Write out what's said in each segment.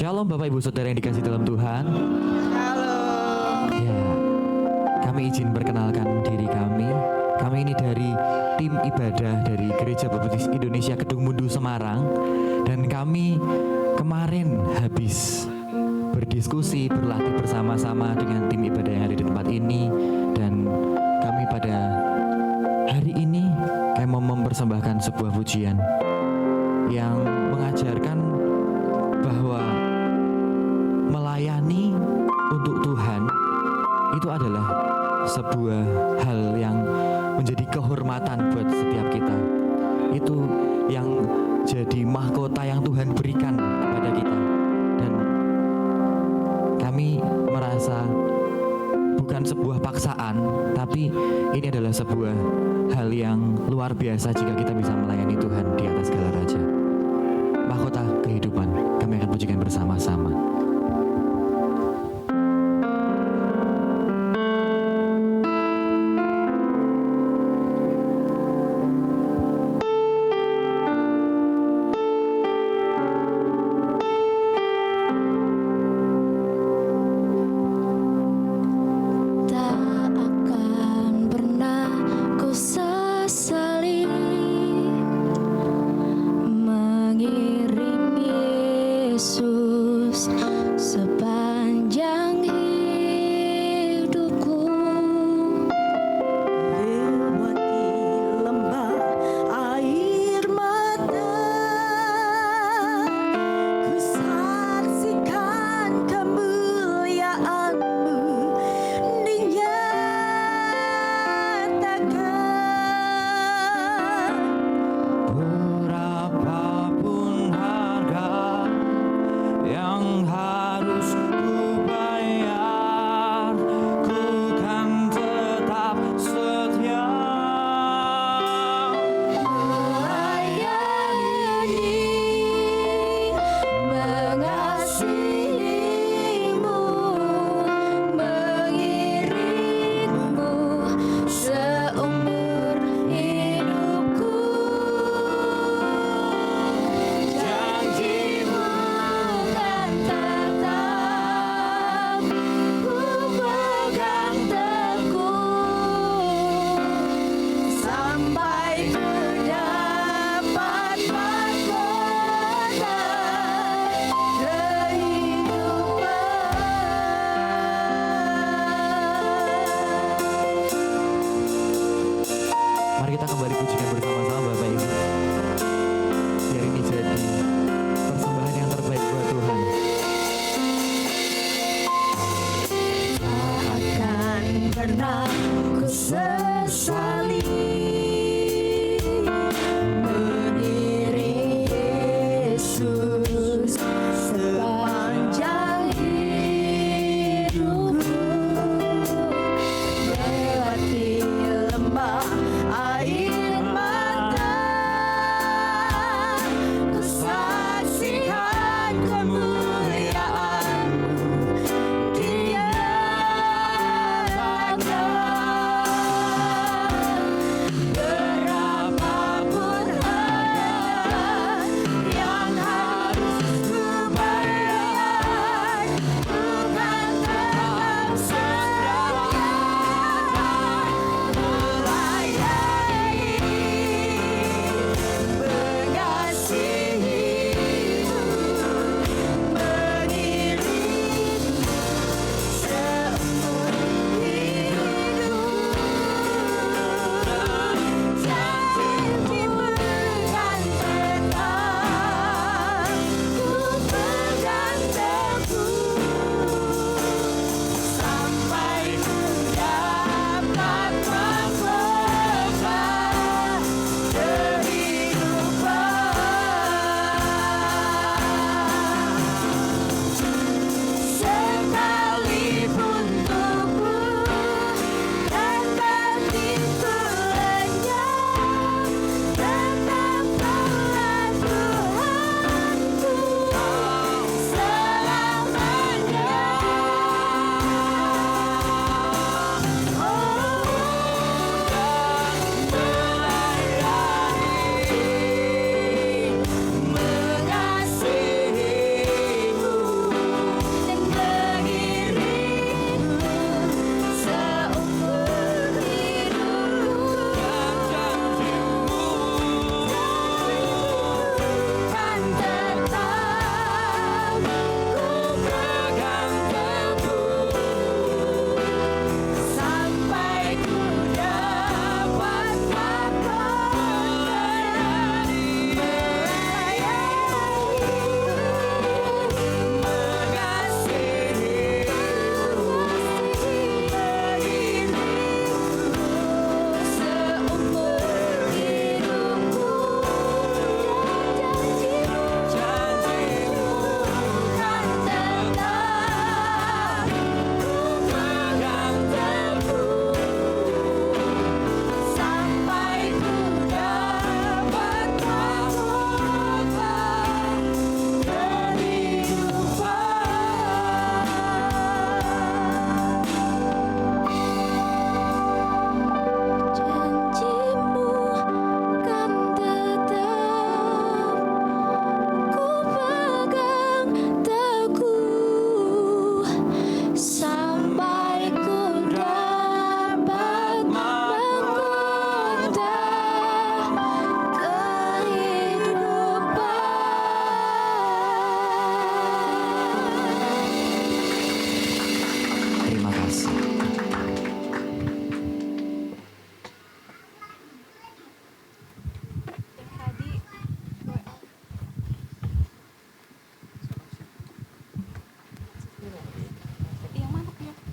Shalom Bapak Ibu Saudara yang dikasih dalam Tuhan. Halo. Ya, kami izin perkenalkan diri kami. Kami ini dari tim ibadah dari Gereja Baptis Indonesia Kedung Mundu Semarang. Dan kami kemarin habis berdiskusi, berlatih bersama-sama dengan tim ibadah yang ada di tempat ini. Dan kami pada hari ini kami mau mempersembahkan sebuah pujian yang mengajarkan bahwa melayani untuk Tuhan itu adalah sebuah hal yang menjadi kehormatan buat setiap kita. Itu yang jadi mahkota yang Tuhan berikan kepada kita. Dan kami merasa bukan sebuah paksaan, tapi ini adalah sebuah hal yang luar biasa jika kita bisa melayani Tuhan di atas segala raja. Mahkota kehidupan, kami akan pujikan bersama-sama.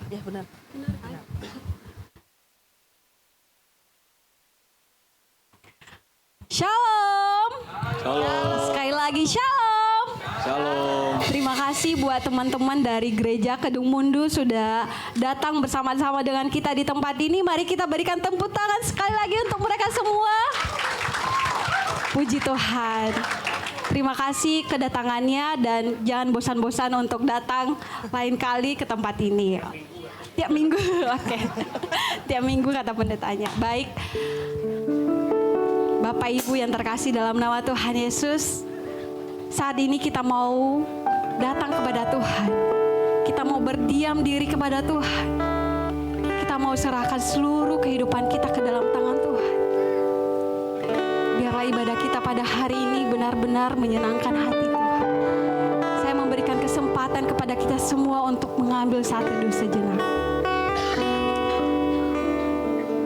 Ya benar. Shalom. Shalom. Sekali lagi shalom. Shalom. Terima kasih buat teman-teman dari Gereja Kedung Mundu sudah datang bersama-sama dengan kita di tempat ini. Mari kita berikan tepuk tangan sekali lagi untuk mereka semua. Puji Tuhan. Terima kasih kedatangannya dan jangan bosan-bosan untuk datang lain kali ke tempat ini. Tiap minggu, oke. Tiap minggu kata pendetanya. Baik. Bapak Ibu yang terkasih dalam nama Tuhan Yesus, saat ini kita mau datang kepada Tuhan. Kita mau berdiam diri kepada Tuhan. Kita mau serahkan seluruh kehidupan kita ke dalam tangan Tuhan. Biarlah ibadah kita pada hari ini benar-benar menyenangkan hati Tuhan. Saya memberikan kesempatan kepada kita semua untuk mengambil saat teduh sejenak.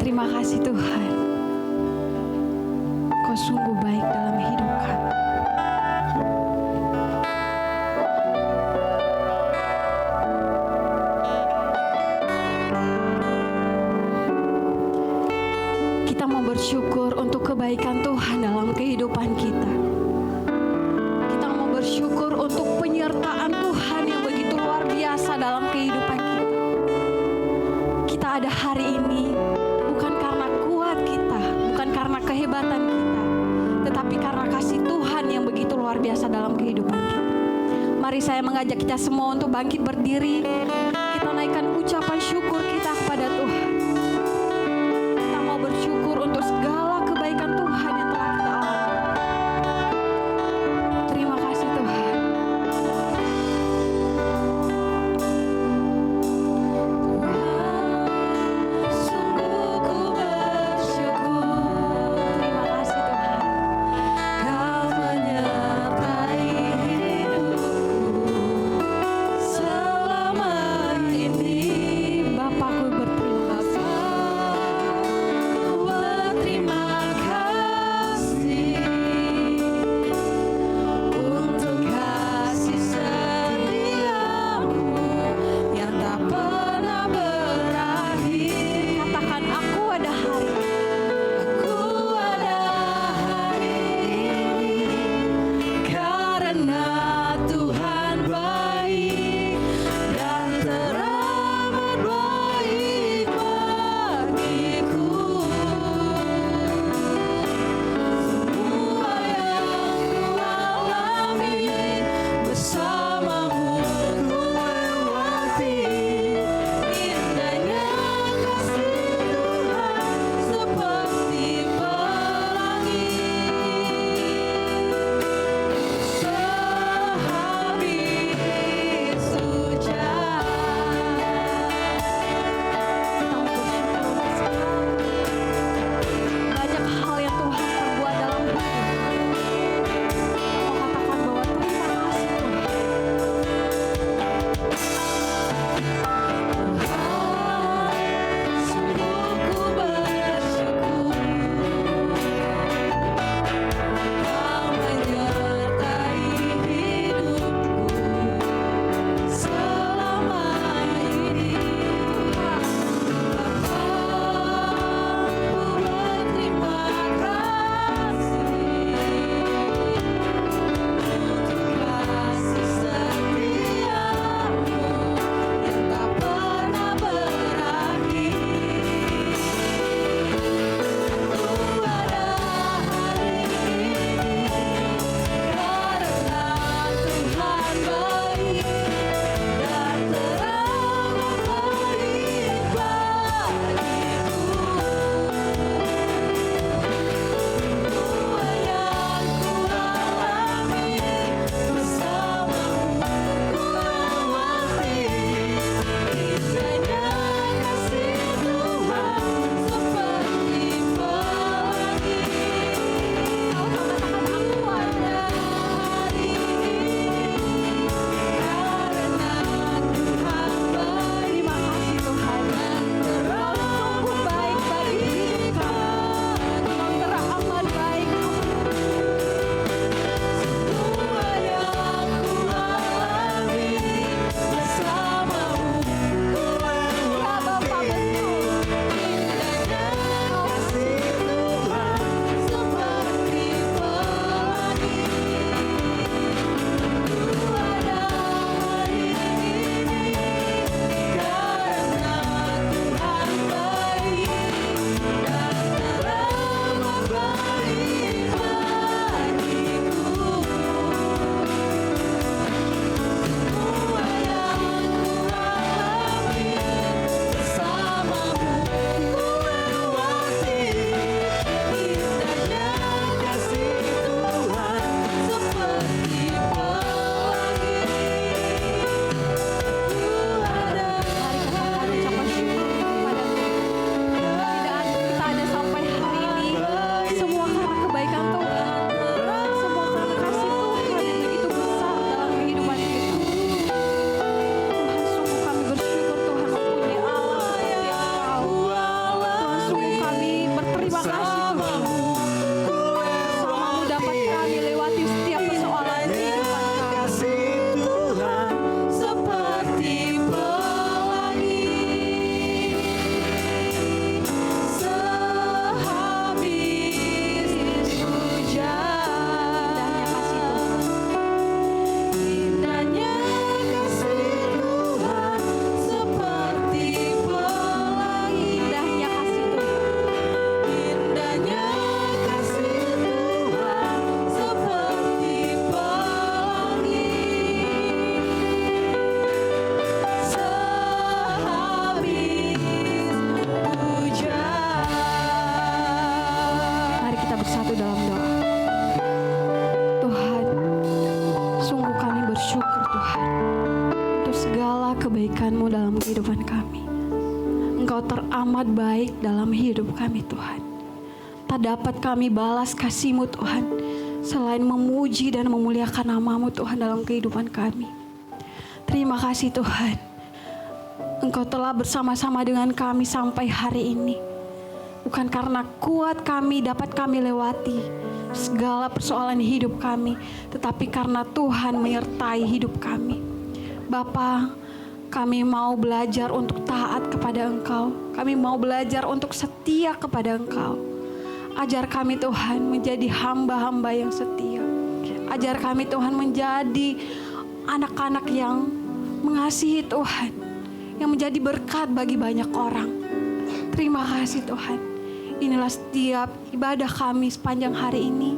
Terima kasih Tuhan. Kau sungguh baik dalam hidup kami. Kita mau bersyukur untuk kebaikan Tuhan dalam kehidupan kita. Kita mau bersyukur untuk penyertaan Tuhan yang begitu luar biasa dalam kehidupan kita. Kita ada hari ini bukan karena kuat kita, bukan karena kehebatan kita, tetapi karena kasih Tuhan yang begitu luar biasa dalam kehidupan kita. Mari saya mengajak kita semua untuk bangkit berdiri. Kita naikkan ucapan syukur kita kepada Tuhan. Kita mau bersyukur untuk segala kebaikan Tuhan yang telah kita alami. Terima kasih Tuhan. Sungguh ku bersyukur. Terima kasih Tuhan. Kau menyertai hidupku selama ini. Bapakku berterima kasih. kebaikan-Mu dalam kehidupan kami. Engkau teramat baik dalam hidup kami Tuhan. Tak dapat kami balas kasih-Mu Tuhan, selain memuji dan memuliakan nama-Mu Tuhan dalam kehidupan kami. Terima kasih Tuhan, Engkau telah bersama-sama dengan kami sampai hari ini. Bukan karena kuat kami dapat kami lewati segala persoalan hidup kami, tetapi karena Tuhan menyertai hidup kami. Bapa, kami mau belajar untuk taat kepada Engkau. Kami mau belajar untuk setia kepada Engkau. Ajar kami Tuhan menjadi hamba-hamba yang setia. Ajar kami Tuhan menjadi anak-anak yang mengasihi Tuhan, yang menjadi berkat bagi banyak orang. Terima kasih Tuhan. Inilah setiap ibadah kami sepanjang hari ini.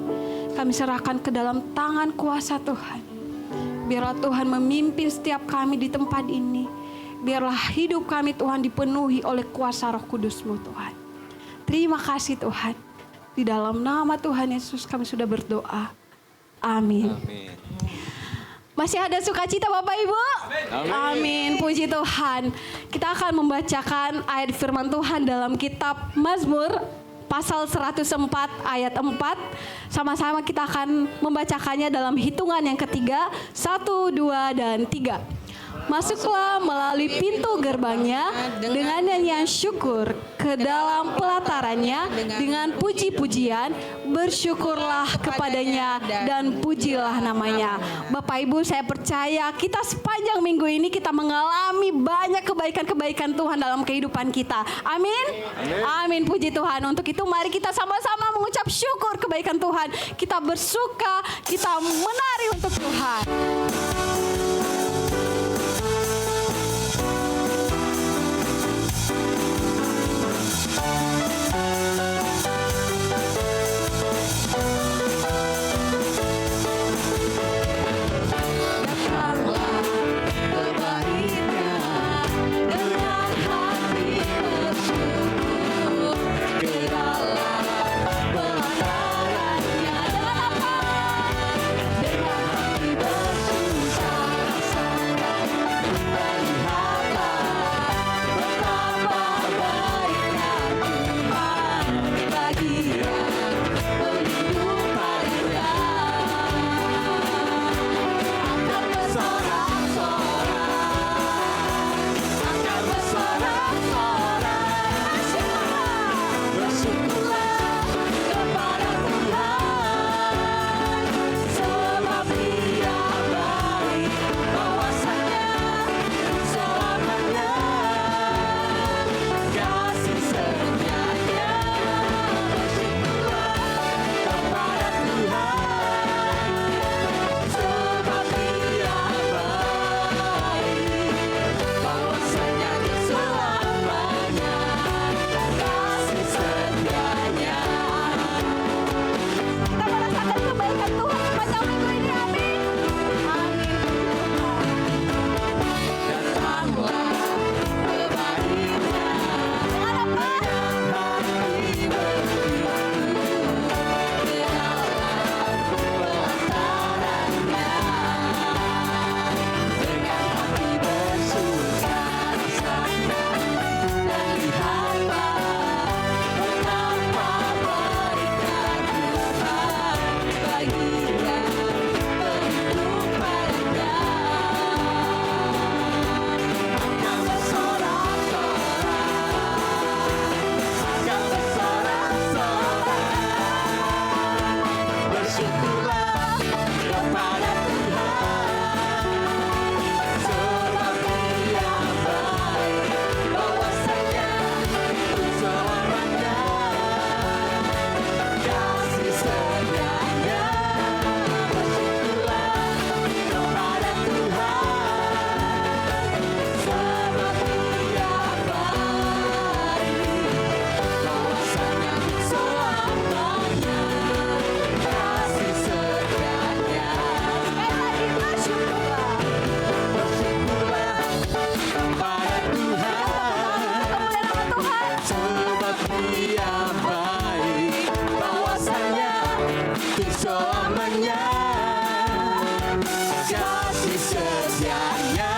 Kami serahkan ke dalam tangan kuasa Tuhan. Biarlah Tuhan memimpin setiap kami di tempat ini. Biarlah hidup kami Tuhan dipenuhi oleh kuasa Roh Kudus-Mu Tuhan. Terima kasih Tuhan. Di dalam nama Tuhan Yesus kami sudah berdoa. Amin. Amin. Masih ada sukacita Bapak Ibu? Amin. Amin. Puji Tuhan. Kita akan membacakan ayat firman Tuhan dalam kitab Mazmur pasal 104 ayat 4. Sama-sama kita akan membacakannya dalam hitungan yang ketiga. 1, 2, dan 3. Masuklah melalui pintu gerbangnya dengan nyanyian syukur, ke dalam pelatarannya dengan puji-pujian, bersyukurlah kepadanya dan pujilah namanya. Bapak Ibu, saya percaya kita sepanjang minggu ini kita mengalami banyak kebaikan-kebaikan Tuhan dalam kehidupan kita. Amin. Amin, puji Tuhan. Untuk itu mari kita sama-sama mengucap syukur kebaikan Tuhan. Kita bersuka, kita menari untuk Tuhan. Kasih setianya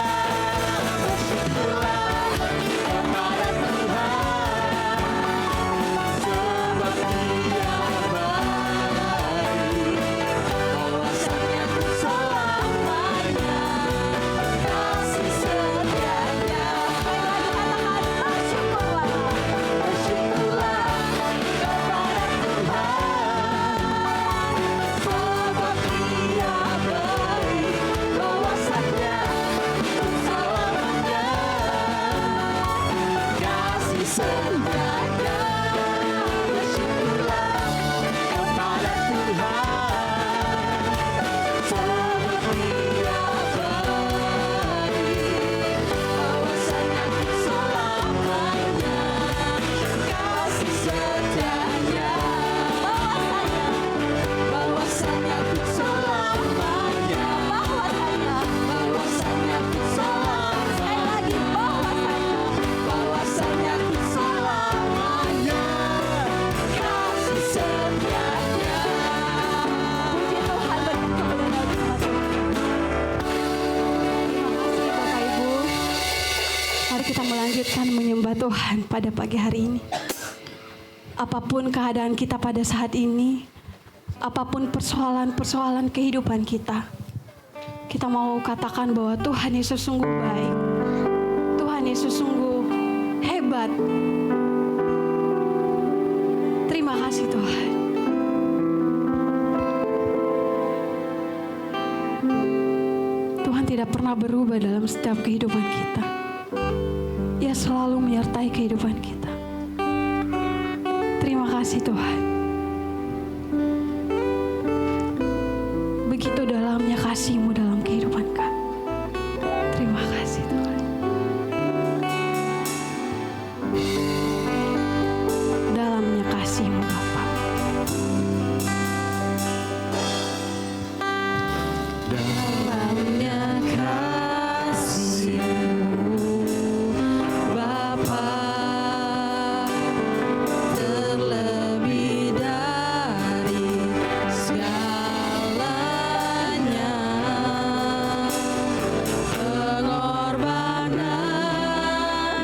melanjutkan menyembah Tuhan pada pagi hari ini. Apapun keadaan kita pada saat ini, apapun persoalan-persoalan kehidupan kita, kita mau katakan bahwa Tuhan Yesus sungguh baik. Tuhan Yesus sungguh hebat. Terima kasih Tuhan. Tuhan tidak pernah berubah dalam setiap kehidupan kita. Ia selalu menyertai kehidupan kita. Terima kasih Tuhan. Begitu dalamnya kasih-Mu dalam kehidupan kami. Terima kasih Tuhan. Dalamnya kasih-Mu Bapa. Dalamnya kasih-Mu Bapa, terlebih dari segalanya, pengorbanan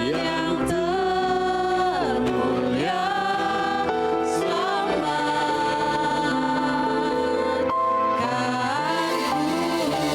yang termulia, selamatkan ku.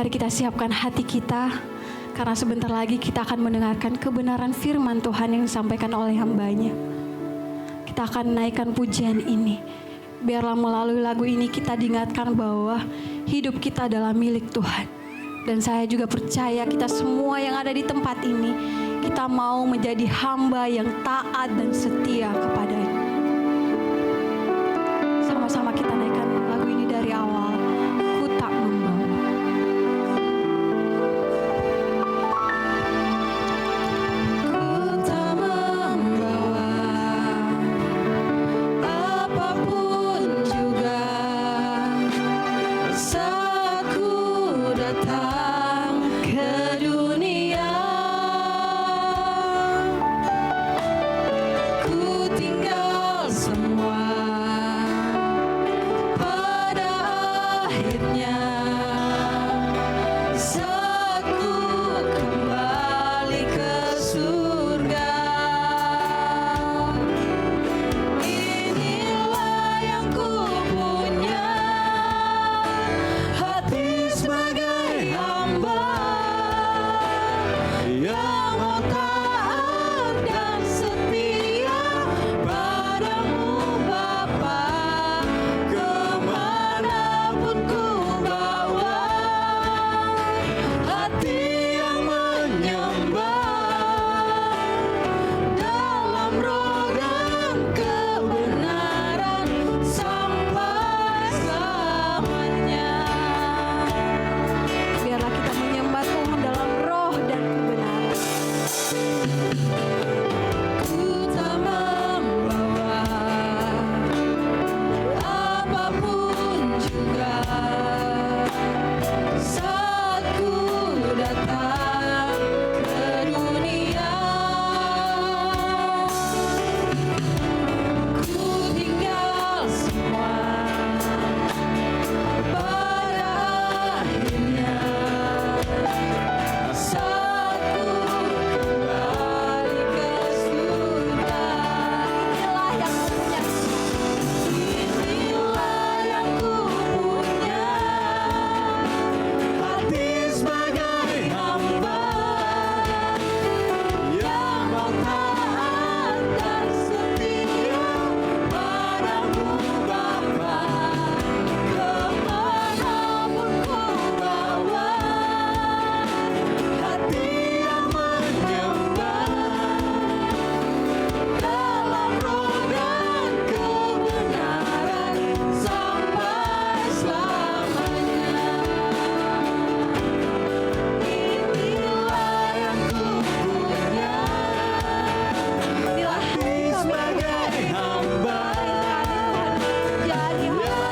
Mari kita siapkan hati kita, karena sebentar lagi kita akan mendengarkan kebenaran firman Tuhan yang disampaikan oleh hamba-Nya. Kita akan naikkan pujian ini. Biarlah melalui lagu ini kita diingatkan bahwa hidup kita adalah milik Tuhan. Dan saya juga percaya kita semua yang ada di tempat ini, kita mau menjadi hamba yang taat dan setia kepada-Nya. Sama-sama kita naikkan lagu ini dari awal. Ku tak membawa. Ku tak membawa apapun juga saat ku datang ke dunia. Ku tinggal semua pada akhirnya saat ku kembali ke surga. Inilah yang ku punya, hati sebagai hamba yang mau taat dan setia padamu Bapa. Kemanapun ku bawa, hati yang menyembah dalam roh dan kebenaran sampai selamanya. Biarlah kita menyembah Tuhan dalam roh dan kebenaran. Ku tak membawa apapun juga saat ku datang ke dunia. Ku tinggal semua pada akhirnya saat ku kembali ke surga. Inilah yang ku punya, hati sebagai hamba yang mau taat dan setia padamu Bapa. Kemanapun ku bawa, hati yang menyembah dalam roh dan kebenaran sampai selamanya. Inilah yang ku punya, inilah hati sebagai hamba yang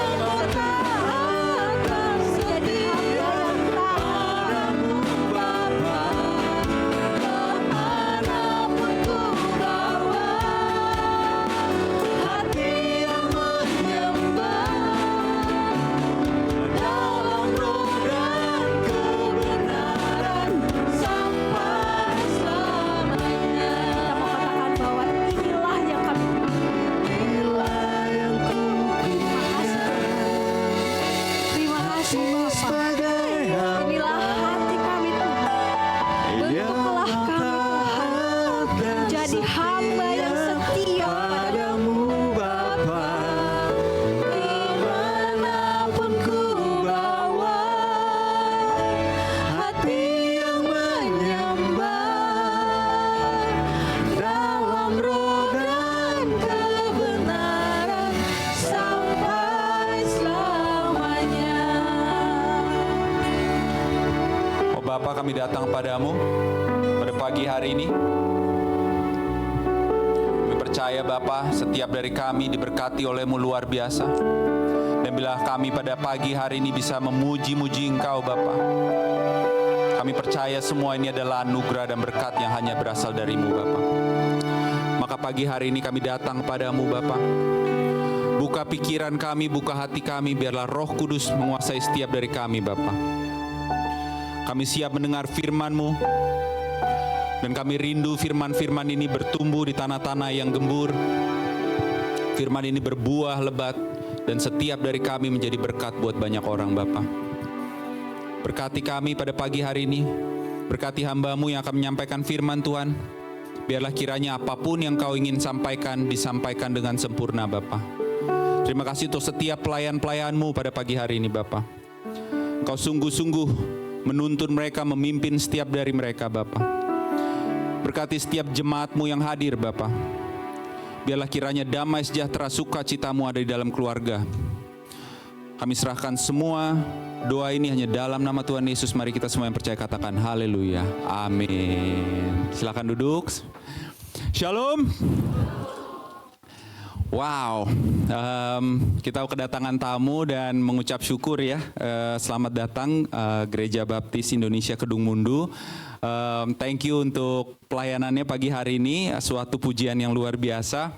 mau taat dan setia padamu Bapa. Kemanapun ku bawa, hati yang menyembah dalam roh dan kebenaran sampai selamanya. Kita mau katakan bahwa inilah yang kami punya. Inilah yang ku punya. Terima kasih Bapa. Inilah hati kami Tuhan. Bentuklah kami Tuhan, jadi hamba yang setia padamu Bapa. Dimanapun ku bawa, hati yang menyembah dalam roh dan kebenaran sampai selamanya. Oh Bapa, kami datang padamu pada pagi hari ini. Kami percaya Bapa, setiap dari kami diberkati oleh-Mu luar biasa. Dan bila kami pada pagi hari ini bisa memuji-muji Engkau Bapa, kami percaya semua ini adalah anugerah dan berkat yang hanya berasal dari-Mu Bapa. Maka pagi hari ini kami datang padamu Bapa. Buka pikiran kami, buka hati kami, biarlah Roh Kudus menguasai setiap dari kami Bapa. Kami siap mendengar firman-Mu, dan kami rindu firman-firman ini bertumbuh di tanah-tanah yang gembur. Firman ini berbuah lebat, dan setiap dari kami menjadi berkat buat banyak orang Bapa. Berkati kami pada pagi hari ini. Berkati hamba-Mu yang akan menyampaikan firman Tuhan. Biarlah kiranya apapun yang Kau ingin sampaikan, disampaikan dengan sempurna Bapa. Terima kasih untuk setiap pelayan-pelayan-Mu pada pagi hari ini Bapa. Engkau sungguh-sungguh menuntun mereka, memimpin setiap dari mereka Bapa. Berkati setiap jemaat-Mu yang hadir Bapa. Biarlah kiranya damai sejahtera sukacita-Mu ada di dalam keluarga. Kami serahkan semua doa ini hanya dalam nama Tuhan Yesus. Mari kita semua yang percaya katakan haleluya. Amin. Silakan duduk. Shalom. Wow, kita kedatangan tamu dan mengucap syukur ya. Selamat datang Gereja Baptis Indonesia Kedung Mundu. Thank you untuk pelayanannya pagi hari ini. Suatu pujian yang luar biasa.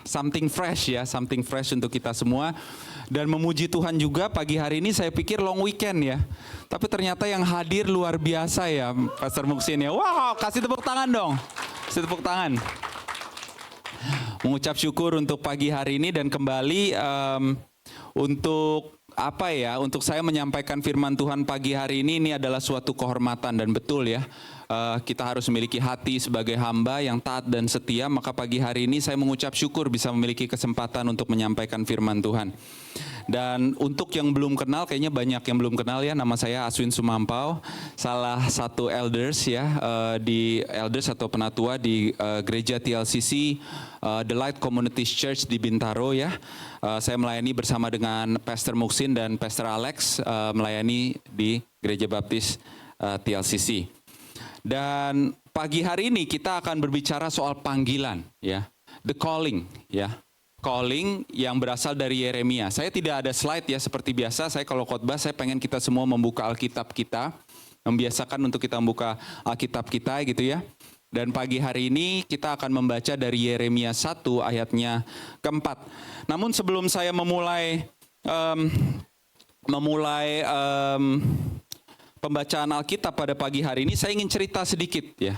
Something fresh ya, something fresh untuk kita semua. Dan memuji Tuhan juga pagi hari ini saya pikir long weekend ya. Tapi ternyata yang hadir luar biasa ya Pastor Muksin ya. Wow, kasih tepuk tangan dong. Kasih tepuk tangan. Mengucap syukur untuk pagi hari ini dan kembali untuk apa ya? Untuk saya menyampaikan firman Tuhan pagi hari ini adalah suatu kehormatan dan betul ya. Kita harus memiliki hati sebagai hamba yang taat dan setia. Maka pagi hari ini saya mengucap syukur bisa memiliki kesempatan untuk menyampaikan firman Tuhan. Dan untuk yang belum kenal, kayaknya banyak yang belum kenal ya. Nama saya Aswin Sumampau, salah satu elders ya di elders atau penatua di gereja TLCC The Light Community Church di Bintaro ya. Saya melayani bersama dengan Pastor Muksin dan Pastor Alex melayani di gereja Baptis TLCC. Dan pagi hari ini kita akan berbicara soal panggilan ya, the calling ya. Calling yang berasal dari Yeremia. Saya tidak ada slide ya seperti biasa. Saya kalau khotbah saya pengen kita semua membuka Alkitab kita, membiasakan untuk kita membuka Alkitab kita gitu ya. Dan pagi hari ini kita akan membaca dari Yeremia 1 ayatnya keempat. Namun sebelum saya memulai pembacaan Alkitab pada pagi hari ini, saya ingin cerita sedikit ya.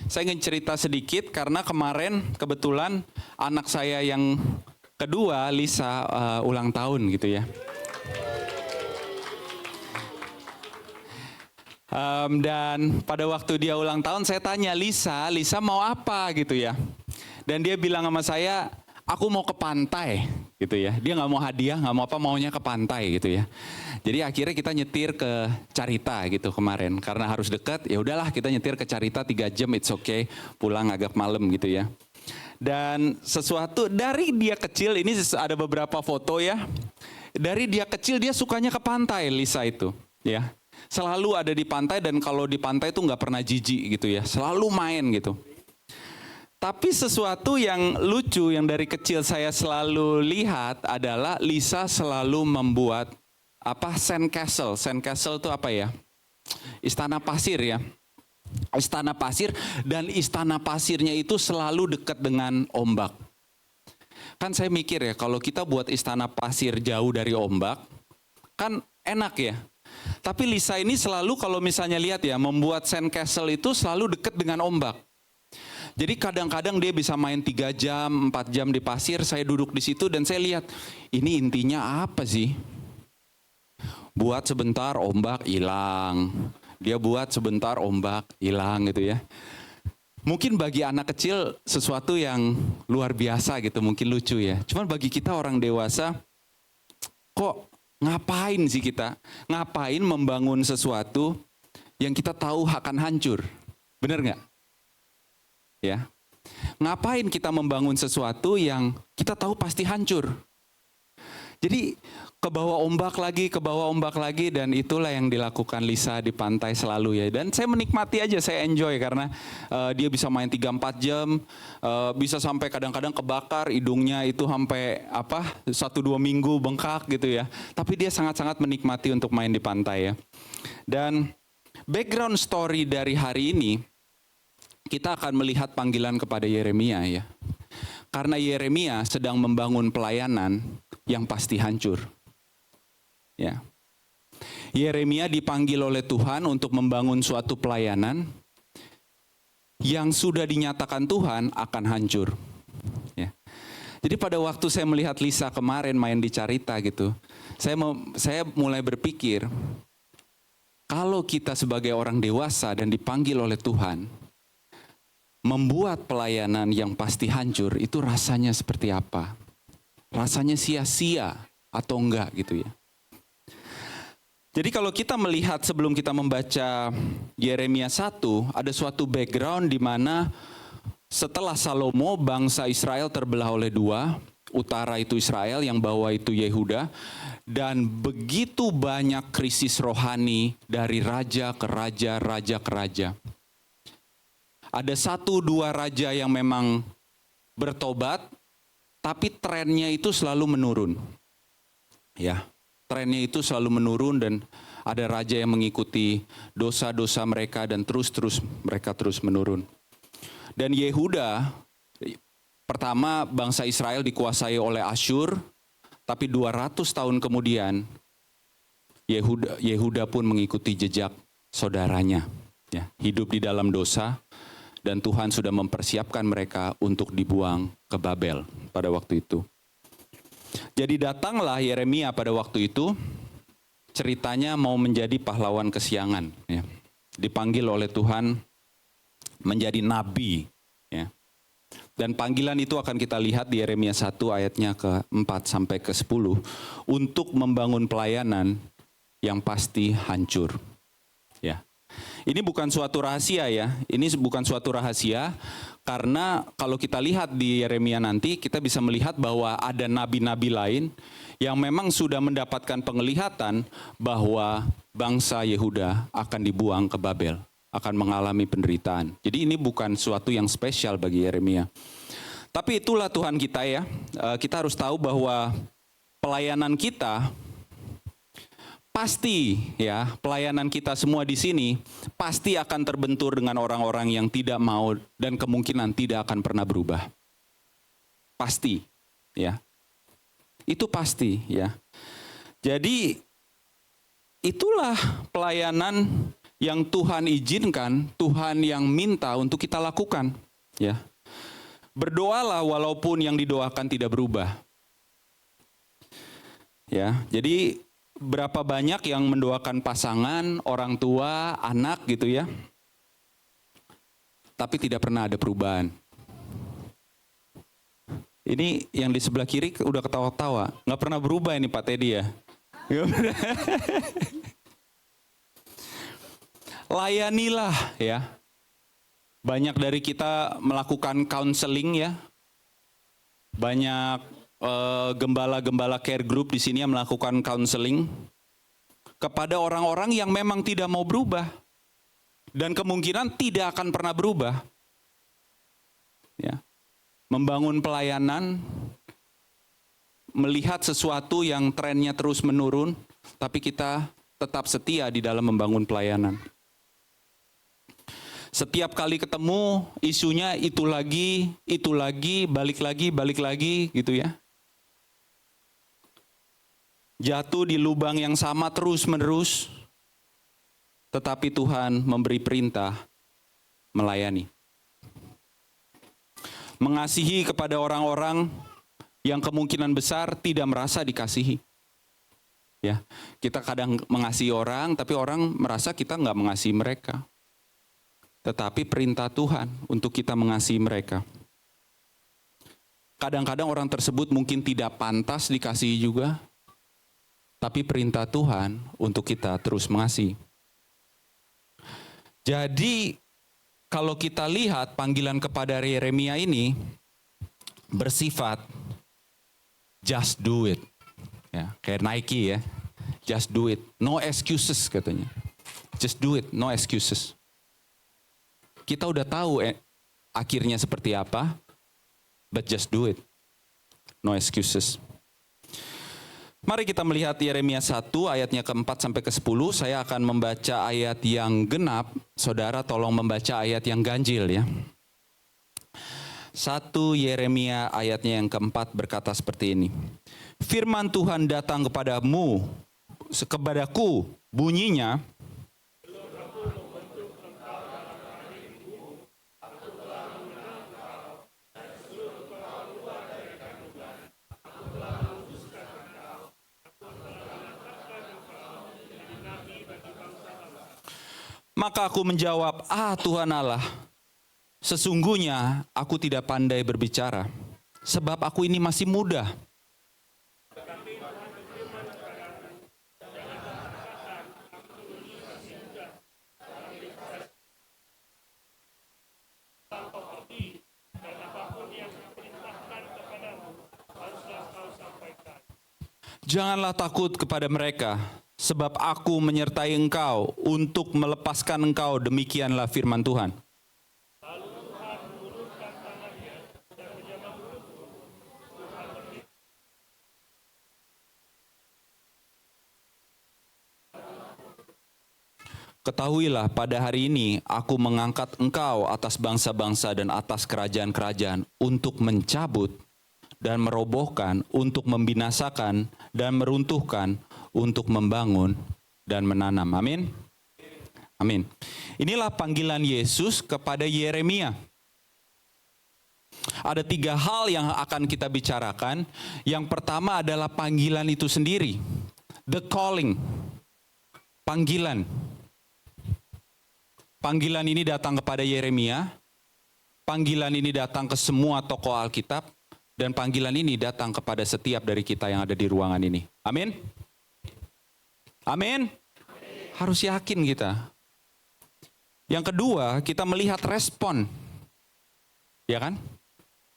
Saya ingin cerita sedikit karena kemarin kebetulan anak saya yang kedua, Lisa, ulang tahun gitu ya. Dan pada waktu dia ulang tahun saya tanya, Lisa mau apa gitu ya. Dan dia bilang sama saya, aku mau ke pantai gitu ya. Dia nggak mau hadiah, nggak mau apa, maunya ke pantai gitu ya. Jadi akhirnya kita nyetir ke Carita gitu kemarin. Karena harus dekat, ya udahlah kita nyetir ke Carita 3 jam, it's okay. Pulang agak malam gitu ya. Dan sesuatu dari dia kecil, ini ada beberapa foto ya. Dari dia kecil dia sukanya ke pantai, Lisa itu ya. Selalu ada di pantai dan kalau di pantai itu nggak pernah jijik gitu ya. Selalu main gitu. Tapi sesuatu yang lucu yang dari kecil saya selalu lihat adalah Lisa selalu membuat sandcastle. Sandcastle itu apa ya? Istana pasir ya. Istana pasir dan istana pasirnya itu selalu dekat dengan ombak. Kan saya mikir ya kalau kita buat istana pasir jauh dari ombak kan enak ya. Tapi Lisa ini selalu kalau misalnya lihat ya membuat sandcastle itu selalu dekat dengan ombak. Jadi kadang-kadang dia bisa main 3 jam, 4 jam di pasir, saya duduk di situ dan saya lihat ini intinya apa sih? Buat sebentar ombak hilang. Dia buat sebentar ombak hilang gitu ya. Mungkin bagi anak kecil sesuatu yang luar biasa gitu, mungkin lucu ya. Cuman bagi kita orang dewasa, kok ngapain sih kita? Ngapain membangun sesuatu yang kita tahu akan hancur? Bener nggak? Ya. Ngapain kita membangun sesuatu yang kita tahu pasti hancur? Jadi ke bawah ombak lagi dan itulah yang dilakukan Lisa di pantai selalu ya. Dan saya menikmati aja, saya enjoy karena dia bisa main 3-4 jam, bisa sampai kadang-kadang kebakar hidungnya itu sampai 1-2 minggu bengkak gitu ya. Tapi dia sangat-sangat menikmati untuk main di pantai ya. Dan background story dari hari ini kita akan melihat panggilan kepada Yeremia ya. Karena Yeremia sedang membangun pelayanan yang pasti hancur. Ya. Yeremia dipanggil oleh Tuhan untuk membangun suatu pelayanan yang sudah dinyatakan Tuhan akan hancur. Ya. Jadi pada waktu saya melihat Lisa kemarin main di Carita gitu, saya mulai berpikir, kalau kita sebagai orang dewasa dan dipanggil oleh Tuhan, membuat pelayanan yang pasti hancur, itu rasanya seperti apa? Rasanya sia-sia atau enggak gitu ya. Jadi kalau kita melihat sebelum kita membaca Yeremia 1, ada suatu background di mana setelah Salomo, bangsa Israel terbelah oleh dua, utara itu Israel, yang bawah itu Yehuda, dan begitu banyak krisis rohani dari raja ke raja, raja ke raja. Ada 1-2 raja yang memang bertobat, tapi trennya itu selalu menurun. Ya. Trennya itu selalu menurun dan ada raja yang mengikuti dosa-dosa mereka dan mereka terus menurun. Dan Yehuda, pertama bangsa Israel dikuasai oleh Asyur, tapi 200 tahun kemudian Yehuda pun mengikuti jejak saudaranya. Ya, hidup di dalam dosa dan Tuhan sudah mempersiapkan mereka untuk dibuang ke Babel pada waktu itu. Jadi datanglah Yeremia pada waktu itu, ceritanya mau menjadi pahlawan kesiangan. Ya. Dipanggil oleh Tuhan menjadi nabi. Ya. Dan panggilan itu akan kita lihat di Yeremia 1 ayatnya ke-4 sampai ke-10. Untuk membangun pelayanan yang pasti hancur. Ya. Ini bukan suatu rahasia ya, ini bukan suatu rahasia. Karena kalau kita lihat di Yeremia nanti, kita bisa melihat bahwa ada nabi-nabi lain yang memang sudah mendapatkan penglihatan bahwa bangsa Yehuda akan dibuang ke Babel, akan mengalami penderitaan. Jadi ini bukan suatu yang spesial bagi Yeremia. Tapi itulah Tuhan kita ya. Kita harus tahu bahwa pelayanan kita pasti ya, pelayanan kita semua di sini pasti akan terbentur dengan orang-orang yang tidak mau dan kemungkinan tidak akan pernah berubah. Pasti, ya. Itu pasti, ya. Jadi itulah pelayanan yang Tuhan izinkan, Tuhan yang minta untuk kita lakukan, ya. Berdoalah walaupun yang didoakan tidak berubah. Ya, jadi berapa banyak yang mendoakan pasangan, orang tua, anak gitu ya. Tapi tidak pernah ada perubahan. Ini yang di sebelah kiri udah ketawa-tawa. Nggak pernah berubah ini Pak Teddy ya. Layanilah ya. Banyak dari kita melakukan counseling ya. Banyak gembala-gembala care group di sini yang melakukan counseling kepada orang-orang yang memang tidak mau berubah dan kemungkinan tidak akan pernah berubah. Ya. Membangun pelayanan, melihat sesuatu yang trennya terus menurun, tapi kita tetap setia di dalam membangun pelayanan. Setiap kali ketemu isunya itu lagi, balik lagi gitu ya. Jatuh di lubang yang sama terus-menerus, tetapi Tuhan memberi perintah melayani. Mengasihi kepada orang-orang yang kemungkinan besar tidak merasa dikasihi. Ya, kita kadang mengasihi orang, tapi orang merasa kita nggak mengasihi mereka. Tetapi perintah Tuhan untuk kita mengasihi mereka. Kadang-kadang orang tersebut mungkin tidak pantas dikasihi juga, tapi perintah Tuhan untuk kita terus mengasihi. Jadi kalau kita lihat panggilan kepada Yeremia ini bersifat just do it. Ya, kayak Nike ya. Just do it. No excuses katanya. Just do it, no excuses. Kita udah tahu akhirnya seperti apa, but just do it. No excuses. Mari kita melihat Yeremia 1 ayatnya ke-4 sampai ke-10. Saya akan membaca ayat yang genap. Saudara tolong membaca ayat yang ganjil ya. 1 Yeremia ayatnya yang ke-4 berkata seperti ini. Firman Tuhan datang kepadaku, bunyinya, Maka aku menjawab, Tuhan Allah, sesungguhnya aku tidak pandai berbicara, sebab aku ini masih muda. Janganlah takut kepada mereka, sebab aku menyertai engkau untuk melepaskan engkau, demikianlah firman Tuhan. Ketahuilah pada hari ini aku mengangkat engkau atas bangsa-bangsa dan atas kerajaan-kerajaan untuk mencabut dan merobohkan, untuk membinasakan dan meruntuhkan, untuk membangun dan menanam. Amin. Amin. Inilah panggilan Yesus kepada Yeremia. Ada 3 hal yang akan kita bicarakan. Yang pertama adalah panggilan itu sendiri. The calling. Panggilan. Panggilan ini datang kepada Yeremia. Panggilan ini datang ke semua tokoh Alkitab. Dan panggilan ini datang kepada setiap dari kita yang ada di ruangan ini. Amin? Amin? Harus yakin kita. Yang kedua, kita melihat respon. Ya kan?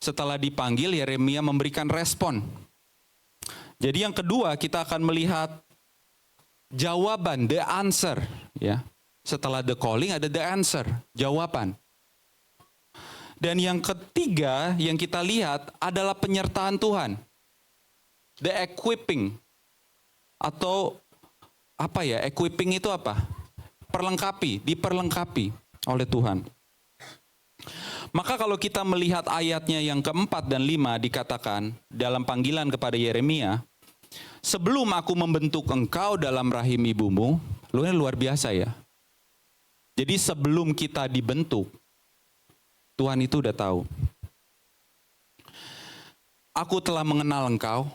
Setelah dipanggil, Yeremia memberikan respon. Jadi yang kedua, kita akan melihat jawaban, the answer. Ya. Setelah the calling ada the answer, jawaban. Dan yang ketiga yang kita lihat adalah penyertaan Tuhan. The equipping. Atau apa ya, equipping itu apa? Perlengkapi, diperlengkapi oleh Tuhan. Maka kalau kita melihat ayatnya yang keempat dan 5 dikatakan dalam panggilan kepada Yeremia, sebelum aku membentuk engkau dalam rahim ibumu, ini luar biasa ya. Jadi sebelum kita dibentuk, Tuhan itu udah tahu. Aku telah mengenal engkau,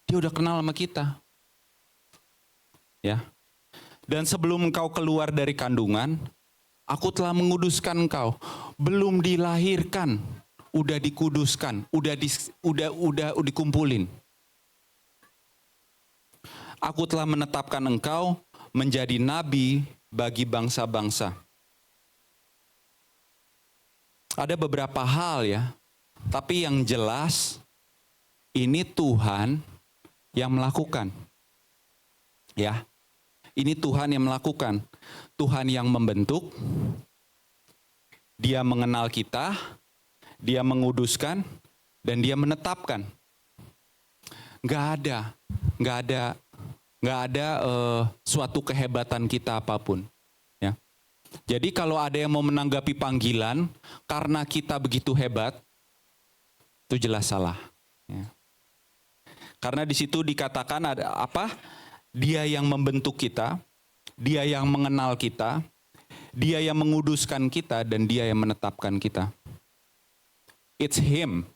dia udah kenal sama kita. Ya. Dan sebelum engkau keluar dari kandungan, aku telah menguduskan engkau. Belum dilahirkan, udah dikuduskan, udah dikumpulin. Aku telah menetapkan engkau menjadi nabi bagi bangsa-bangsa. Ada beberapa hal ya, tapi yang jelas ini Tuhan yang melakukan. Ya, ini Tuhan yang melakukan. Tuhan yang membentuk, Dia mengenal kita, Dia menguduskan, dan Dia menetapkan. Gak ada suatu kehebatan kita apapun. Jadi kalau ada yang mau menanggapi panggilan karena kita begitu hebat, itu jelas salah. Ya. Karena di situ dikatakan ada apa? Dia yang membentuk kita, Dia yang mengenal kita, Dia yang menguduskan kita, dan Dia yang menetapkan kita. It's Him,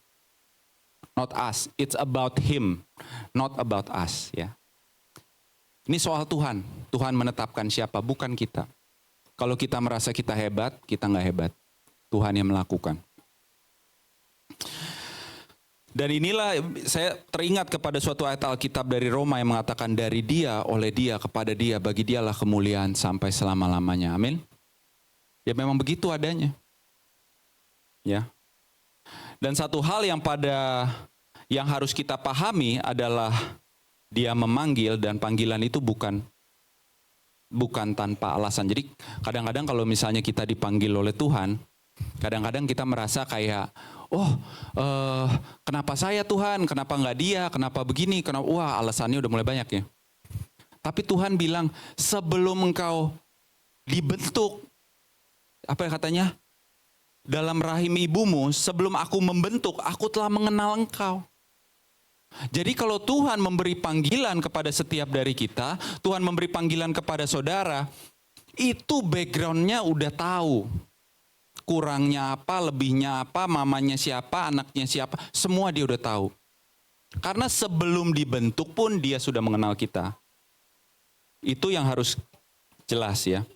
not us. It's about Him, not about us. Ya. Ini soal Tuhan. Tuhan menetapkan siapa, bukan kita. Kalau kita merasa kita hebat, kita nggak hebat. Tuhan yang melakukan. Dan inilah saya teringat kepada suatu ayat Alkitab dari Roma yang mengatakan dari Dia, oleh Dia, kepada Dia, bagi Dialah kemuliaan sampai selama-lamanya. Amin. Ya memang begitu adanya. Ya. Dan satu hal yang harus kita pahami adalah Dia memanggil, dan panggilan itu bukan tanpa alasan. Jadi kadang-kadang kalau misalnya kita dipanggil oleh Tuhan, kadang-kadang kita merasa kayak, kenapa saya Tuhan, kenapa nggak dia, kenapa begini, wah alasannya udah mulai banyak ya. Tapi Tuhan bilang, sebelum engkau dibentuk, apa yang katanya? Dalam rahim ibumu, sebelum aku membentuk, aku telah mengenal engkau. Jadi kalau Tuhan memberi panggilan kepada setiap dari kita, Tuhan memberi panggilan kepada saudara, itu backgroundnya udah tahu. Kurangnya apa, lebihnya apa, mamanya siapa, anaknya siapa, semua Dia udah tahu. Karena sebelum dibentuk pun Dia sudah mengenal kita. Itu yang harus jelas ya.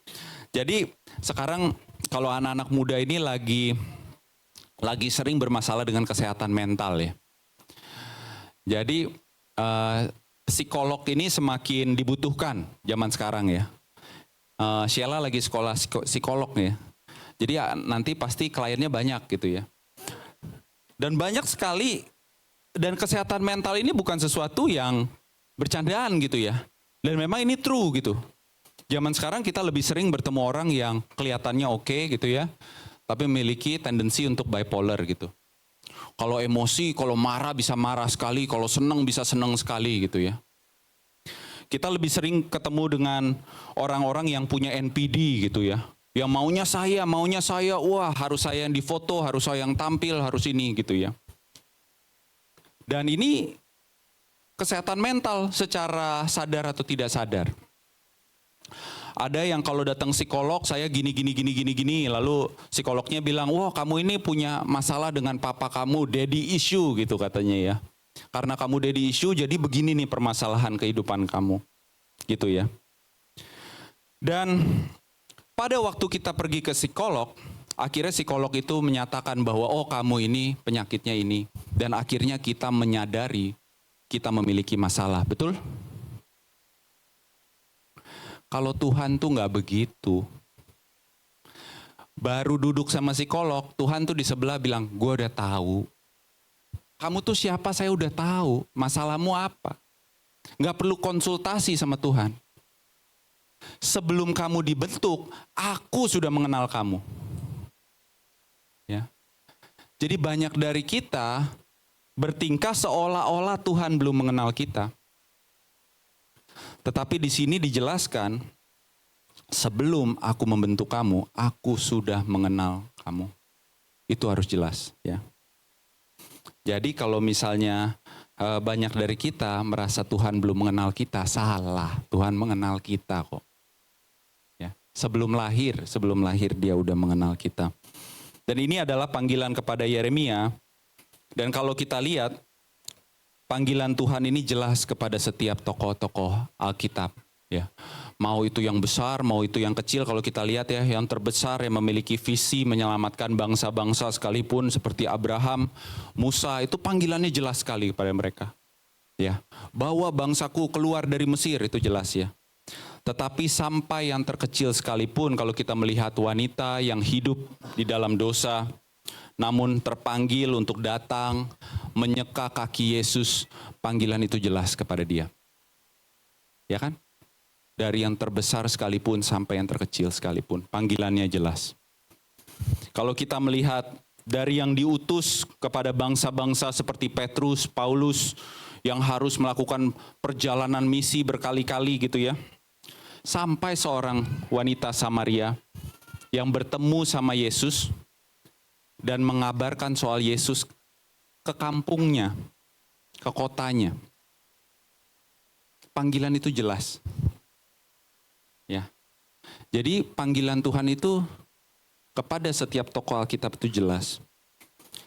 Jadi Sekarang kalau anak-anak muda ini lagi sering bermasalah dengan kesehatan mental ya. Jadi psikolog ini semakin dibutuhkan zaman sekarang ya. Sheila lagi sekolah psikolog ya. Jadi nanti pasti kliennya banyak gitu ya. Dan banyak sekali, dan kesehatan mental ini bukan sesuatu yang bercandaan gitu ya. Dan memang ini true gitu. Zaman sekarang kita lebih sering bertemu orang yang kelihatannya oke gitu ya. Tapi memiliki tendensi untuk bipolar gitu. Kalau emosi, kalau marah bisa marah sekali, kalau senang bisa senang sekali gitu ya. Kita lebih sering ketemu dengan orang-orang yang punya NPD gitu ya. Yang maunya saya, wah harus saya yang difoto, harus saya yang tampil, harus ini gitu ya. Dan ini kesehatan mental secara sadar atau tidak sadar. Ada yang kalau datang psikolog, saya gini, lalu psikolognya bilang, wah kamu ini punya masalah dengan papa kamu, daddy issue gitu katanya ya. Karena kamu daddy issue, jadi begini nih permasalahan kehidupan kamu. Gitu ya. Dan pada waktu kita pergi ke psikolog, akhirnya psikolog itu menyatakan bahwa oh kamu ini penyakitnya ini. Dan akhirnya kita menyadari kita memiliki masalah, betul? Kalau Tuhan tuh nggak begitu. Baru duduk sama psikolog, Tuhan tuh di sebelah bilang, gue udah tahu. Kamu tuh siapa, saya udah tahu. Masalahmu apa? Nggak perlu konsultasi sama Tuhan. Sebelum kamu dibentuk, aku sudah mengenal kamu. Ya. Jadi banyak dari kita bertingkah seolah-olah Tuhan belum mengenal kita. Tetapi di sini dijelaskan, sebelum aku membentuk kamu, aku sudah mengenal kamu. Itu harus jelas, ya. Jadi kalau misalnya banyak dari kita merasa Tuhan belum mengenal kita, salah. Tuhan mengenal kita kok. Ya. Sebelum lahir dia udah mengenal kita. Dan ini adalah panggilan kepada Yeremia. Dan kalau kita lihat, panggilan Tuhan ini jelas kepada setiap tokoh-tokoh Alkitab. Ya. Mau itu yang besar, mau itu yang kecil. Kalau kita lihat ya, yang terbesar yang memiliki visi menyelamatkan bangsa-bangsa sekalipun seperti Abraham, Musa, itu panggilannya jelas sekali kepada mereka. Ya, bawa bangsaku keluar dari Mesir, itu jelas ya. Tetapi sampai yang terkecil sekalipun, kalau kita melihat wanita yang hidup di dalam dosa, namun terpanggil untuk datang, menyeka kaki Yesus, panggilan itu jelas kepada dia. Ya kan? Dari yang terbesar sekalipun sampai yang terkecil sekalipun, panggilannya jelas. Kalau kita melihat dari yang diutus kepada bangsa-bangsa seperti Petrus, Paulus, yang harus melakukan perjalanan misi berkali-kali gitu ya. Sampai seorang wanita Samaria yang bertemu sama Yesus dan mengabarkan soal Yesus ke kampungnya, ke kotanya. Panggilan itu jelas. Ya. Jadi panggilan Tuhan itu kepada setiap tokoh Alkitab itu jelas.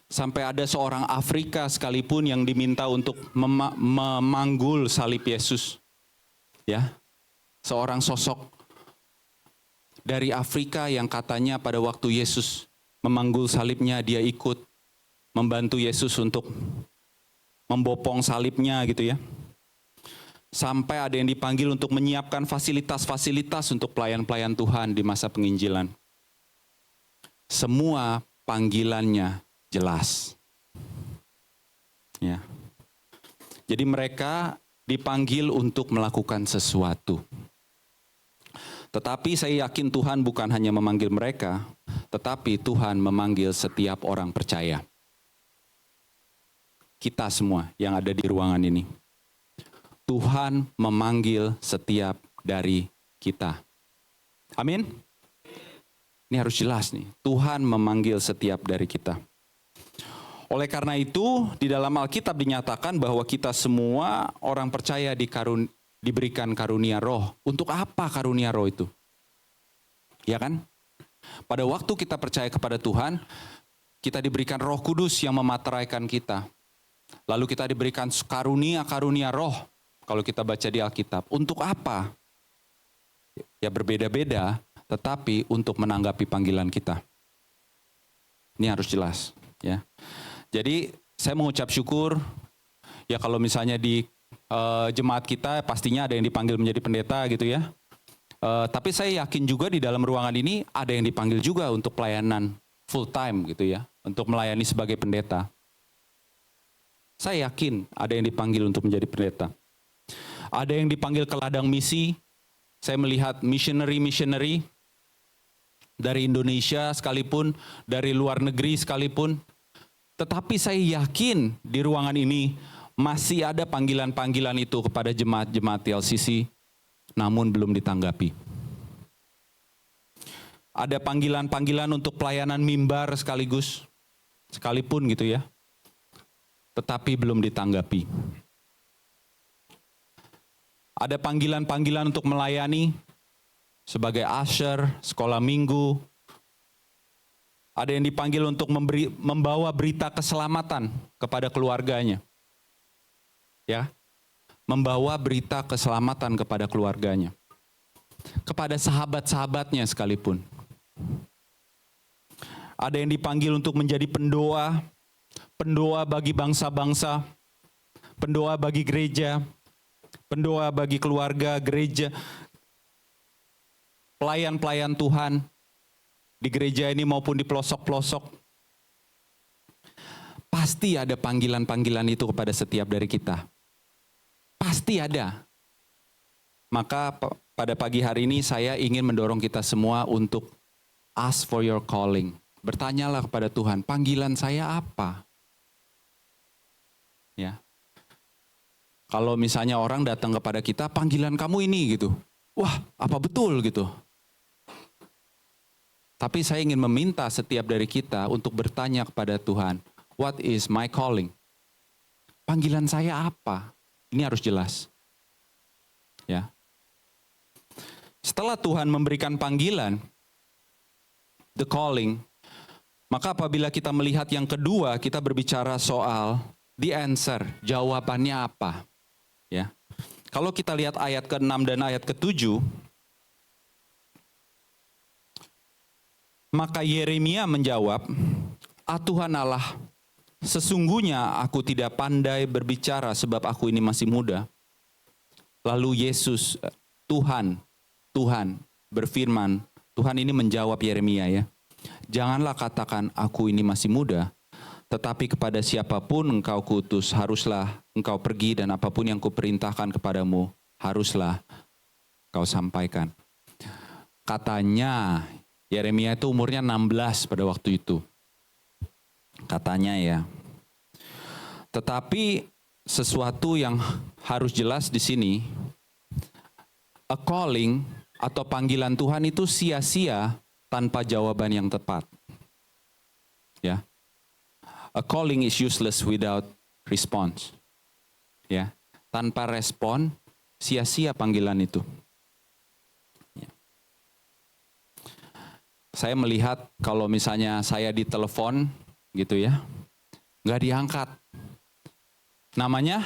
Sampai ada seorang Afrika sekalipun yang diminta untuk memanggul salib Yesus. Ya. Seorang sosok dari Afrika yang katanya pada waktu Yesus memanggul salibnya, dia ikut membantu Yesus untuk membopong salibnya gitu ya. Sampai ada yang dipanggil untuk menyiapkan fasilitas-fasilitas untuk pelayan-pelayan Tuhan di masa penginjilan. Semua panggilannya jelas. Ya. Jadi mereka dipanggil untuk melakukan sesuatu. Tetapi saya yakin Tuhan bukan hanya memanggil mereka, tetapi Tuhan memanggil setiap orang percaya. Kita semua yang ada di ruangan ini. Tuhan memanggil setiap dari kita. Amin? Ini harus jelas nih. Tuhan memanggil setiap dari kita. Oleh karena itu, di dalam Alkitab dinyatakan bahwa kita semua orang percaya diberikan karunia roh. Untuk apa karunia roh itu? Ya kan? Pada waktu kita percaya kepada Tuhan, kita diberikan Roh Kudus yang memateraikan kita. Lalu kita diberikan karunia-karunia roh. Kalau kita baca di Alkitab, untuk apa? Ya berbeda-beda, tetapi untuk menanggapi panggilan kita. Ini harus jelas, ya. Jadi saya mengucap syukur, ya kalau misalnya di jemaat kita pastinya ada yang dipanggil menjadi pendeta gitu ya. Tapi saya yakin juga di dalam ruangan ini ada yang dipanggil juga untuk pelayanan full time gitu ya, untuk melayani sebagai pendeta. Saya yakin ada yang dipanggil untuk menjadi pendeta. Ada yang dipanggil ke ladang misi. Saya melihat missionary dari Indonesia sekalipun, dari luar negeri sekalipun. Tetapi saya yakin di ruangan ini masih ada panggilan-panggilan itu kepada jemaat-jemaat TLCC, namun belum ditanggapi. Ada panggilan-panggilan untuk pelayanan mimbar sekalipun gitu ya, tetapi belum ditanggapi. Ada panggilan-panggilan untuk melayani sebagai usher, sekolah minggu. Ada yang dipanggil untuk membawa berita keselamatan kepada keluarganya. Ya, membawa berita keselamatan kepada keluarganya. Kepada sahabat-sahabatnya sekalipun. Ada yang dipanggil untuk menjadi pendoa bagi bangsa-bangsa, pendoa bagi gereja, pendoa bagi keluarga, gereja, pelayan-pelayan Tuhan di gereja ini maupun di pelosok-pelosok. Pasti ada panggilan-panggilan itu kepada setiap dari kita. Pasti ada. Maka pada pagi hari ini saya ingin mendorong kita semua untuk ask for your calling. Bertanyalah kepada Tuhan, panggilan saya apa? Ya. Kalau misalnya orang datang kepada kita, panggilan kamu ini gitu. Wah, apa betul gitu? Tapi saya ingin meminta setiap dari kita untuk bertanya kepada Tuhan, what is my calling? Panggilan saya apa? Ini harus jelas. Ya. Setelah Tuhan memberikan panggilan, the calling, maka apabila kita melihat yang kedua, kita berbicara soal the answer, jawabannya apa? Ya. Kalau kita lihat ayat ke-6 dan ayat ke-7, maka Yeremia menjawab, Tuhan Allah, sesungguhnya aku tidak pandai berbicara sebab aku ini masih muda. Lalu Tuhan berfirman, Tuhan ini menjawab Yeremia ya, janganlah katakan aku ini masih muda, tetapi kepada siapapun engkau kuutus, haruslah engkau pergi dan apapun yang kuperintahkan kepadamu, haruslah kau sampaikan. Katanya, Yeremia itu umurnya 16 pada waktu itu. Katanya ya. Tetapi sesuatu yang harus jelas di sini, a calling atau panggilan Tuhan itu sia-sia tanpa jawaban yang tepat. Ya. A calling is useless without response. Ya. Tanpa respon, sia-sia panggilan itu. Ya. Saya melihat kalau misalnya saya ditelepon gitu ya, nggak diangkat. Namanya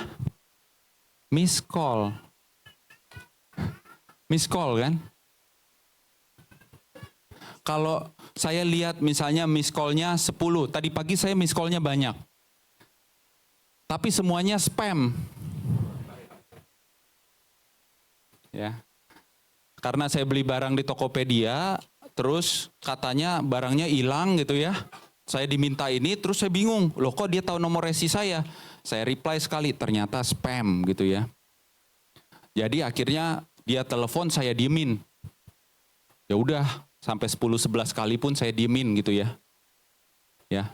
miss call. Miss call kan? Kalau saya lihat misalnya miss call-nya 10, tadi pagi saya miss call-nya banyak. Tapi semuanya spam. Ya. Karena saya beli barang di Tokopedia, terus katanya barangnya hilang gitu ya. Saya diminta ini, terus saya bingung. Loh kok dia tahu nomor resi saya? Saya reply sekali, ternyata spam gitu ya. Jadi akhirnya dia telepon, saya diemin. Ya udah, sampai 10-11 kali pun saya diemin gitu ya. Ya.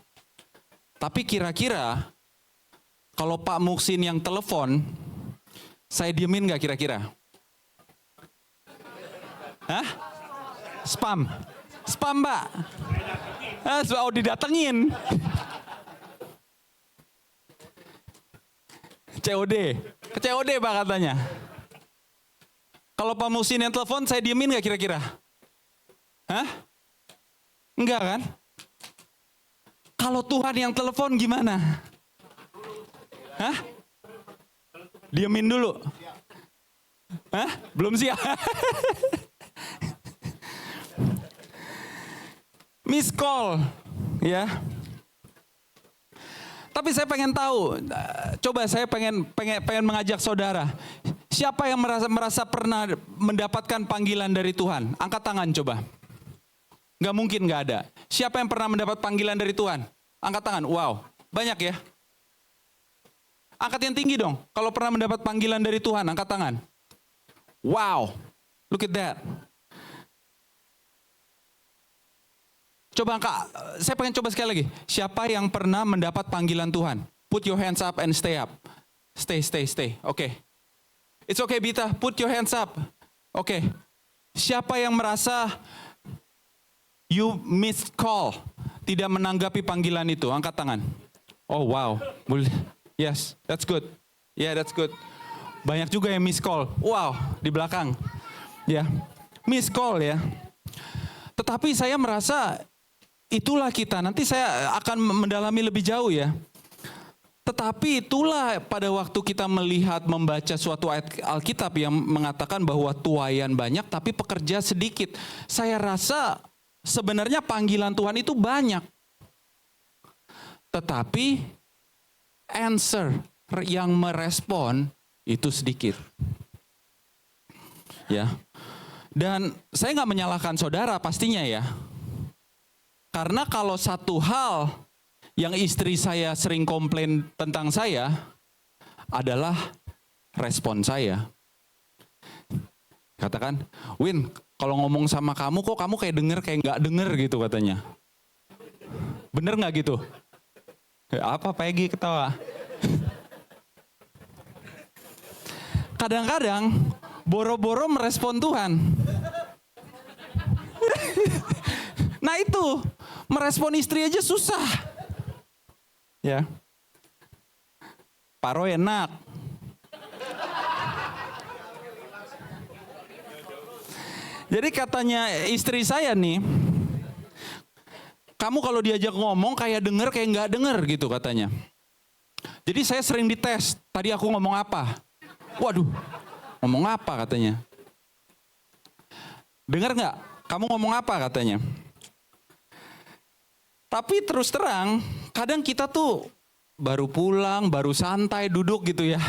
Tapi kira-kira kalau Pak Muksin yang telepon, saya diemin nggak kira-kira? Hah? Spam? Spam, Mbak? Oh, didatengin. COD. Ke COD, Pak katanya. Kalau Pak Musin yang telepon, saya diemin gak kira-kira? Hah? Enggak kan? Kalau Tuhan yang telepon gimana? Hah? Diemin dulu. Hah? Belum siap. miss call, ya. Tapi saya pengen tahu, coba saya pengen mengajak saudara. Siapa yang merasa pernah mendapatkan panggilan dari Tuhan? Angkat tangan coba. Gak mungkin gak ada. Siapa yang pernah mendapat panggilan dari Tuhan? Angkat tangan. Wow, banyak ya. Angkat yang tinggi dong. Kalau pernah mendapat panggilan dari Tuhan, angkat tangan. Wow, look at that. Coba saya pengen coba sekali lagi. Siapa yang pernah mendapat panggilan Tuhan? Put your hands up and stay up. Stay. Oke. It's okay, Bita. Put your hands up. Oke. Siapa yang merasa you missed call, tidak menanggapi panggilan itu? Angkat tangan. Oh wow. Yes, that's good. Yeah, that's good. Banyak juga yang miss call. Wow, di belakang. Ya, miss call ya. Tetapi saya merasa itulah kita. Nanti saya akan mendalami lebih jauh ya. Tetapi itulah pada waktu kita membaca suatu ayat Alkitab yang mengatakan bahwa tuaian banyak tapi pekerja sedikit. Saya rasa sebenarnya panggilan Tuhan itu banyak. Tetapi answer yang merespon itu sedikit. Ya. Dan saya nggak menyalahkan saudara pastinya ya. Karena kalau satu hal yang istri saya sering komplain tentang saya adalah respon saya. Katakan, Win, kalau ngomong sama kamu kok kamu kayak denger kayak nggak denger gitu katanya. Bener nggak gitu? Apa Peggy ketawa? Kadang-kadang boro-boro merespon Tuhan. Nah itu, merespon istri aja susah. Ya. Paro enak. Jadi katanya istri saya nih, kamu kalau diajak ngomong kayak denger kayak nggak denger gitu katanya. Jadi saya sering dites, tadi aku ngomong apa? Waduh, ngomong apa katanya? Dengar nggak? Kamu ngomong apa katanya? Tapi terus terang, kadang kita tuh baru pulang, baru santai, duduk gitu ya.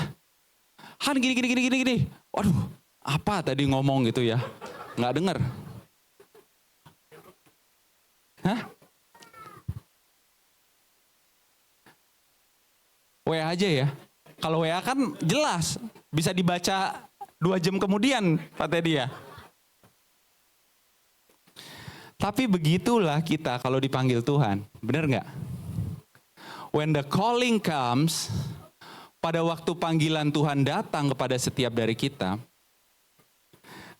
Han gini. Waduh, apa tadi ngomong gitu ya? Nggak dengar. Hah? WA aja ya. Kalau WA kan jelas, bisa dibaca 2 jam kemudian, Pak Teddy ya. Tapi begitulah kita kalau dipanggil Tuhan, benar nggak? When the calling comes, pada waktu panggilan Tuhan datang kepada setiap dari kita,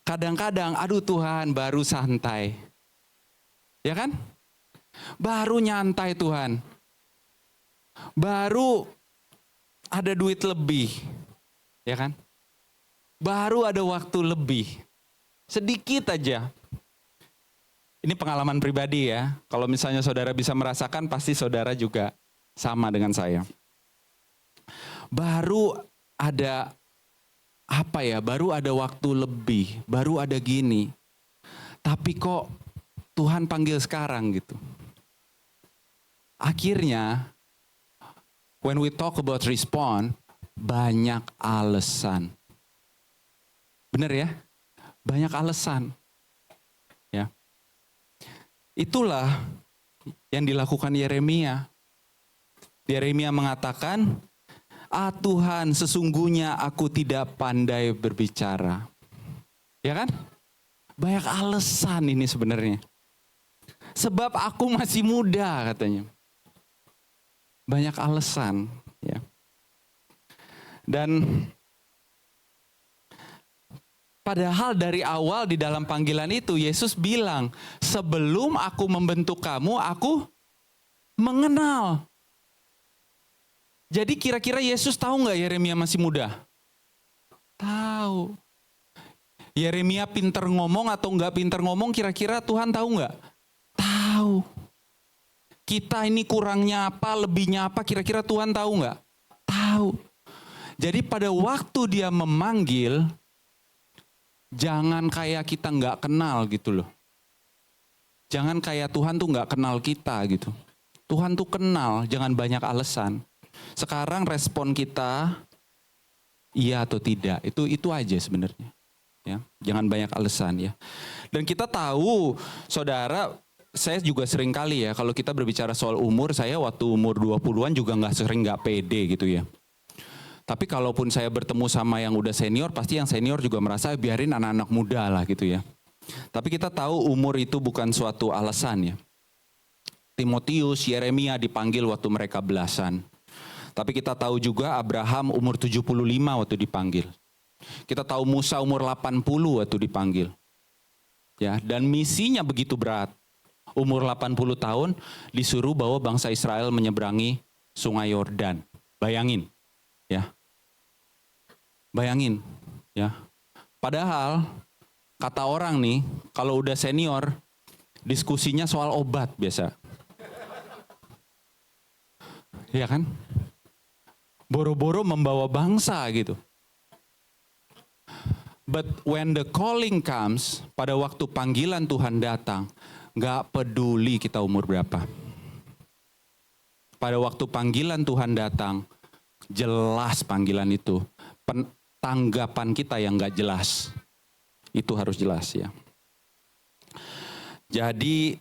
kadang-kadang, aduh Tuhan baru santai. Ya kan? Baru nyantai Tuhan. Baru ada duit lebih. Ya kan? Baru ada waktu lebih. Sedikit aja. Ini pengalaman pribadi ya. Kalau misalnya saudara bisa merasakan, pasti saudara juga sama dengan saya. Baru ada apa ya? Baru ada waktu lebih. Baru ada gini. Tapi kok Tuhan panggil sekarang gitu. Akhirnya, when we talk about respond, banyak alasan. Benar ya? Banyak alasan. Ya. Itulah yang dilakukan Yeremia. Yeremia mengatakan, Tuhan, sesungguhnya aku tidak pandai berbicara. Ya kan? Banyak alasan ini sebenarnya. Sebab aku masih muda katanya. Banyak alasan. Ya. Dan padahal dari awal di dalam panggilan itu Yesus bilang, sebelum aku membentuk kamu, aku mengenal. Jadi kira-kira Yesus tahu nggak Yeremia masih muda? Tahu. Yeremia pinter ngomong atau nggak pinter ngomong, kira-kira Tuhan tahu nggak? Tahu. Kita ini kurangnya apa, lebihnya apa, kira-kira Tuhan tahu nggak? Tahu. Jadi pada waktu dia memanggil, jangan kayak kita nggak kenal gitu loh. Jangan kayak Tuhan tuh nggak kenal kita gitu. Tuhan tuh kenal, jangan banyak alasan. Sekarang respon kita iya atau tidak, itu aja sebenarnya. Ya, jangan banyak alasan ya. Dan kita tahu, saudara, saya juga sering kali ya kalau kita berbicara soal umur, saya waktu umur 20-an juga nggak pede gitu ya. Tapi kalaupun saya bertemu sama yang udah senior, pasti yang senior juga merasa biarin anak-anak muda lah gitu ya. Tapi kita tahu umur itu bukan suatu alasan ya. Timotius, Yeremia dipanggil waktu mereka belasan. Tapi kita tahu juga Abraham umur 75 waktu dipanggil. Kita tahu Musa umur 80 waktu dipanggil. Ya, dan misinya begitu berat. Umur 80 tahun disuruh bawa bangsa Israel menyeberangi Sungai Yordan. Bayangin, ya. Bayangin, ya. Padahal kata orang nih, kalau udah senior diskusinya soal obat biasa. Iya kan? Boro-boro membawa bangsa gitu. But when the calling comes, pada waktu panggilan Tuhan datang, gak peduli kita umur berapa. Pada waktu panggilan Tuhan datang, jelas panggilan itu. Tanggapan kita yang gak jelas, itu harus jelas ya. Jadi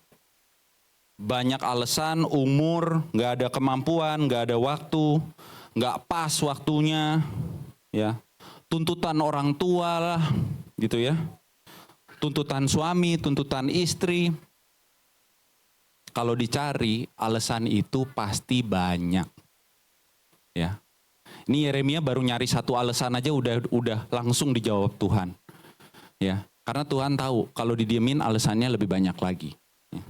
banyak alasan, umur, gak ada kemampuan, gak ada waktu, gak pas waktunya, ya. Tuntutan orang tua lah, gitu ya. Tuntutan suami, tuntutan istri. Kalau dicari, alasan itu pasti banyak. Ya. Ini Yeremia baru nyari satu alasan aja udah langsung dijawab Tuhan. Ya, karena Tuhan tahu kalau didiemin alasannya lebih banyak lagi. Ya.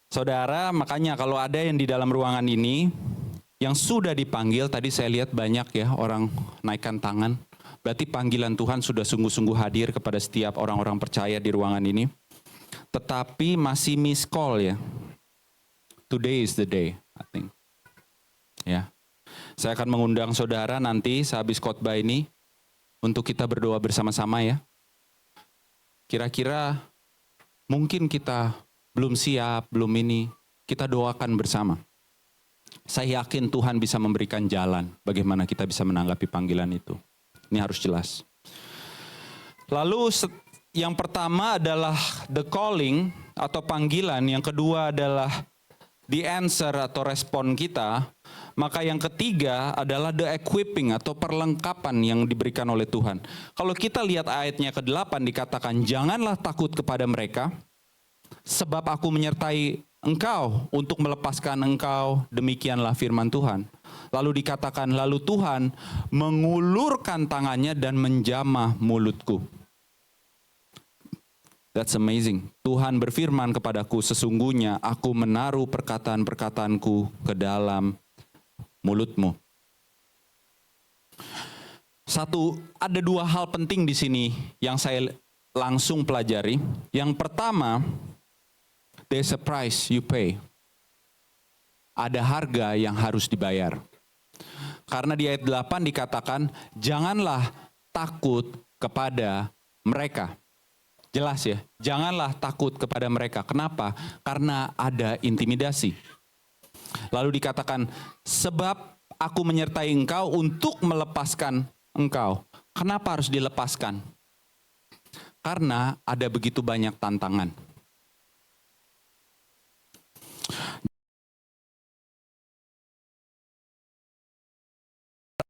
Saudara, makanya kalau ada yang di dalam ruangan ini yang sudah dipanggil, tadi saya lihat banyak ya orang naikkan tangan. Berarti panggilan Tuhan sudah sungguh-sungguh hadir kepada setiap orang-orang percaya di ruangan ini. Tetapi masih miss call ya. Today is the day, I think. Ya. Saya akan mengundang saudara nanti sehabis khotbah ini untuk kita berdoa bersama-sama ya. Kira-kira mungkin kita belum siap, belum ini, kita doakan bersama. Saya yakin Tuhan bisa memberikan jalan bagaimana kita bisa menanggapi panggilan itu. Ini harus jelas. Lalu yang pertama adalah the calling atau panggilan, yang kedua adalah the answer atau respon kita. Maka yang ketiga adalah the equipping atau perlengkapan yang diberikan oleh Tuhan. Kalau kita lihat ayatnya ke-8 dikatakan, janganlah takut kepada mereka, sebab aku menyertai engkau untuk melepaskan engkau, demikianlah firman Tuhan. Lalu dikatakan, lalu Tuhan mengulurkan tangannya dan menjamah mulutku. That's amazing. Tuhan berfirman kepadaku, sesungguhnya aku menaruh perkataan-perkataanku ke dalam mulutmu. Ada dua hal penting di sini yang saya langsung pelajari. Yang pertama, there's a price you pay. Ada harga yang harus dibayar. Karena di ayat 8 dikatakan, janganlah takut kepada mereka. Jelas ya, janganlah takut kepada mereka. Kenapa? Karena ada intimidasi. Lalu dikatakan, sebab aku menyertai engkau untuk melepaskan engkau. Kenapa harus dilepaskan? Karena ada begitu banyak tantangan.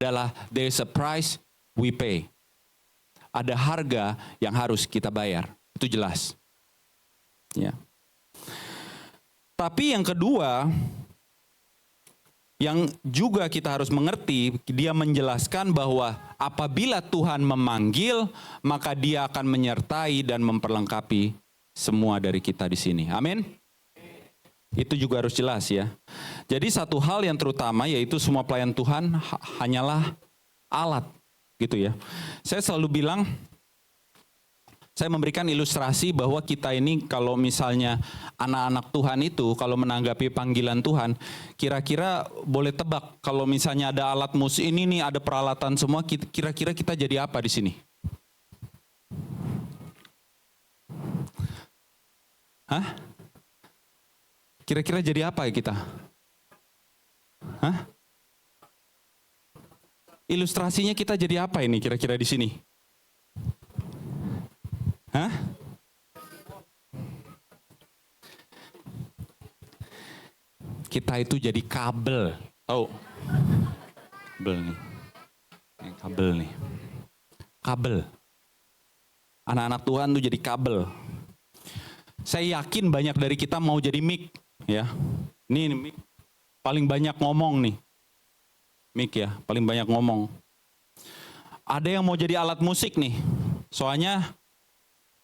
Adalah there's a price we pay. Ada harga yang harus kita bayar. Itu jelas. Ya. Tapi yang kedua, yang juga kita harus mengerti, dia menjelaskan bahwa apabila Tuhan memanggil, maka dia akan menyertai dan memperlengkapi semua dari kita di sini. Amin. Itu juga harus jelas ya. Jadi satu hal yang terutama yaitu semua pelayan Tuhan hanyalah alat gitu ya. Saya selalu bilang, saya memberikan ilustrasi bahwa kita ini kalau misalnya anak-anak Tuhan itu kalau menanggapi panggilan Tuhan, kira-kira boleh tebak kalau misalnya ada alat musik ini nih, ada peralatan semua, kira-kira kita jadi apa di sini? Hah? Kira-kira jadi apa ya kita? Hah? Ilustrasinya kita jadi apa ini kira-kira di sini? Hah? Kita itu jadi kabel. Oh. Kabel nih. Ini kabel nih. Kabel. Anak-anak Tuhan tuh jadi kabel. Saya yakin banyak dari kita mau jadi mic, ya. Ini mic paling banyak ngomong nih. Mic ya, paling banyak ngomong. Ada yang mau jadi alat musik nih. Soalnya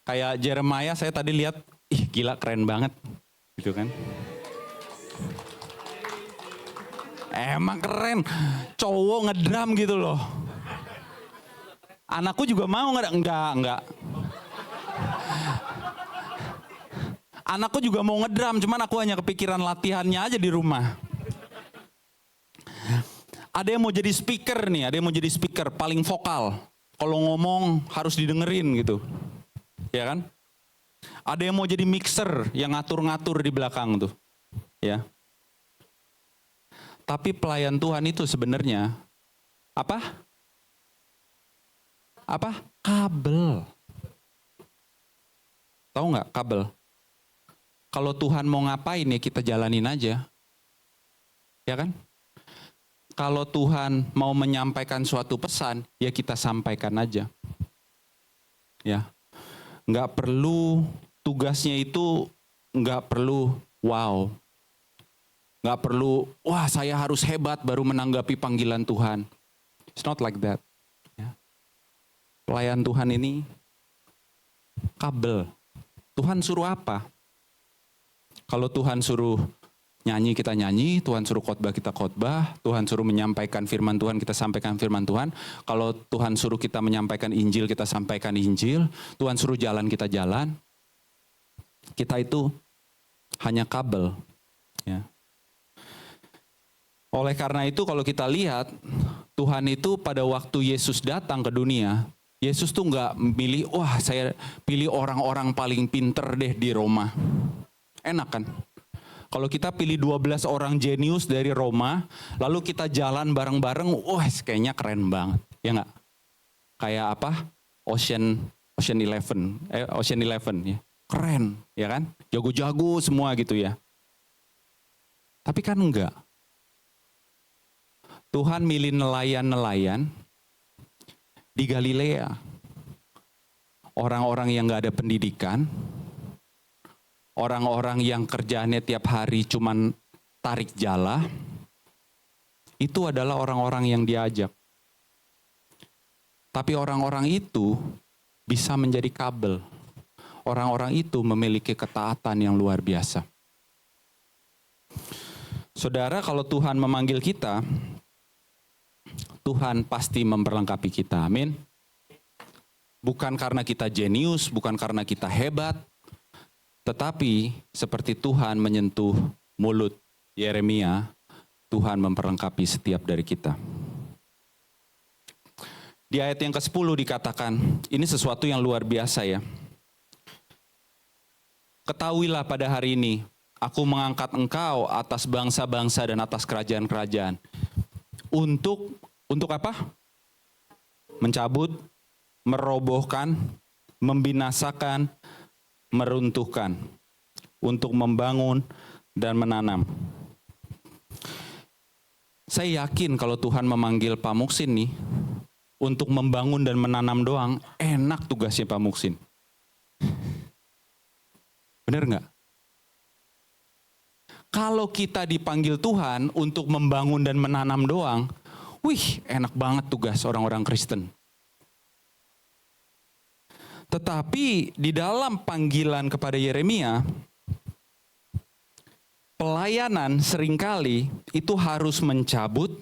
kayak Jeremiah saya tadi lihat, ih gila keren banget. Gitu kan. Emang keren. Cowok ngedrum gitu loh. Anakku juga mau enggak. Anakku juga mau ngedrum, cuman aku hanya kepikiran latihannya aja di rumah. Ada yang mau jadi speaker nih, ada yang mau jadi speaker paling vokal. Kalau ngomong harus didengerin gitu. Ya kan? Ada yang mau jadi mixer yang ngatur-ngatur di belakang tuh. Ya. Tapi pelayan Tuhan itu sebenarnya apa? Apa? Kabel. Tahu nggak kabel? Kalau Tuhan mau ngapain ya kita jalanin aja. Ya kan? Kalau Tuhan mau menyampaikan suatu pesan, ya kita sampaikan aja. Ya. Nggak perlu, tugasnya itu nggak perlu wow. Nggak perlu, wah saya harus hebat baru menanggapi panggilan Tuhan. It's not like that. Ya. Pelayan Tuhan ini kabel. Tuhan suruh apa? Kalau Tuhan suruh nyanyi, kita nyanyi. Tuhan suruh khotbah, kita khotbah. Tuhan suruh menyampaikan firman Tuhan, kita sampaikan firman Tuhan. Kalau Tuhan suruh kita menyampaikan Injil, kita sampaikan Injil. Tuhan suruh jalan, kita jalan. Kita itu hanya kabel. Ya. Oleh karena itu kalau kita lihat, Tuhan itu pada waktu Yesus datang ke dunia, Yesus tuh nggak milih, wah saya pilih orang-orang paling pinter deh di Roma. Enak kan? Kalau kita pilih 12 orang jenius dari Roma, lalu kita jalan bareng-bareng, wah kayaknya keren banget. Ya nggak? Kayak apa? Ocean 11 ya. Keren, ya kan? Jago-jago semua gitu ya. Tapi kan enggak. Tuhan milih nelayan-nelayan di Galilea. Orang-orang yang gak ada pendidikan, orang-orang yang kerjaannya tiap hari cuman tarik jala, itu adalah orang-orang yang diajak. Tapi orang-orang itu bisa menjadi kabel. Orang-orang itu memiliki ketaatan yang luar biasa. Saudara, kalau Tuhan memanggil kita, Tuhan pasti memperlengkapi kita, amin. Bukan karena kita jenius, bukan karena kita hebat, tetapi seperti Tuhan menyentuh mulut Yeremia, Tuhan memperlengkapi setiap dari kita. Di ayat yang ke-10 dikatakan, ini sesuatu yang luar biasa ya. Ketahuilah pada hari ini, aku mengangkat engkau atas bangsa-bangsa dan atas kerajaan-kerajaan. Untuk apa? Mencabut, merobohkan, membinasakan, meruntuhkan. Untuk membangun dan menanam. Saya yakin kalau Tuhan memanggil Pak Muksin nih, untuk membangun dan menanam doang, enak tugasnya Pak Muksin. Benar nggak? Kalau kita dipanggil Tuhan untuk membangun dan menanam doang, wih enak banget tugas orang-orang Kristen. Tetapi di dalam panggilan kepada Yeremia, pelayanan seringkali itu harus mencabut,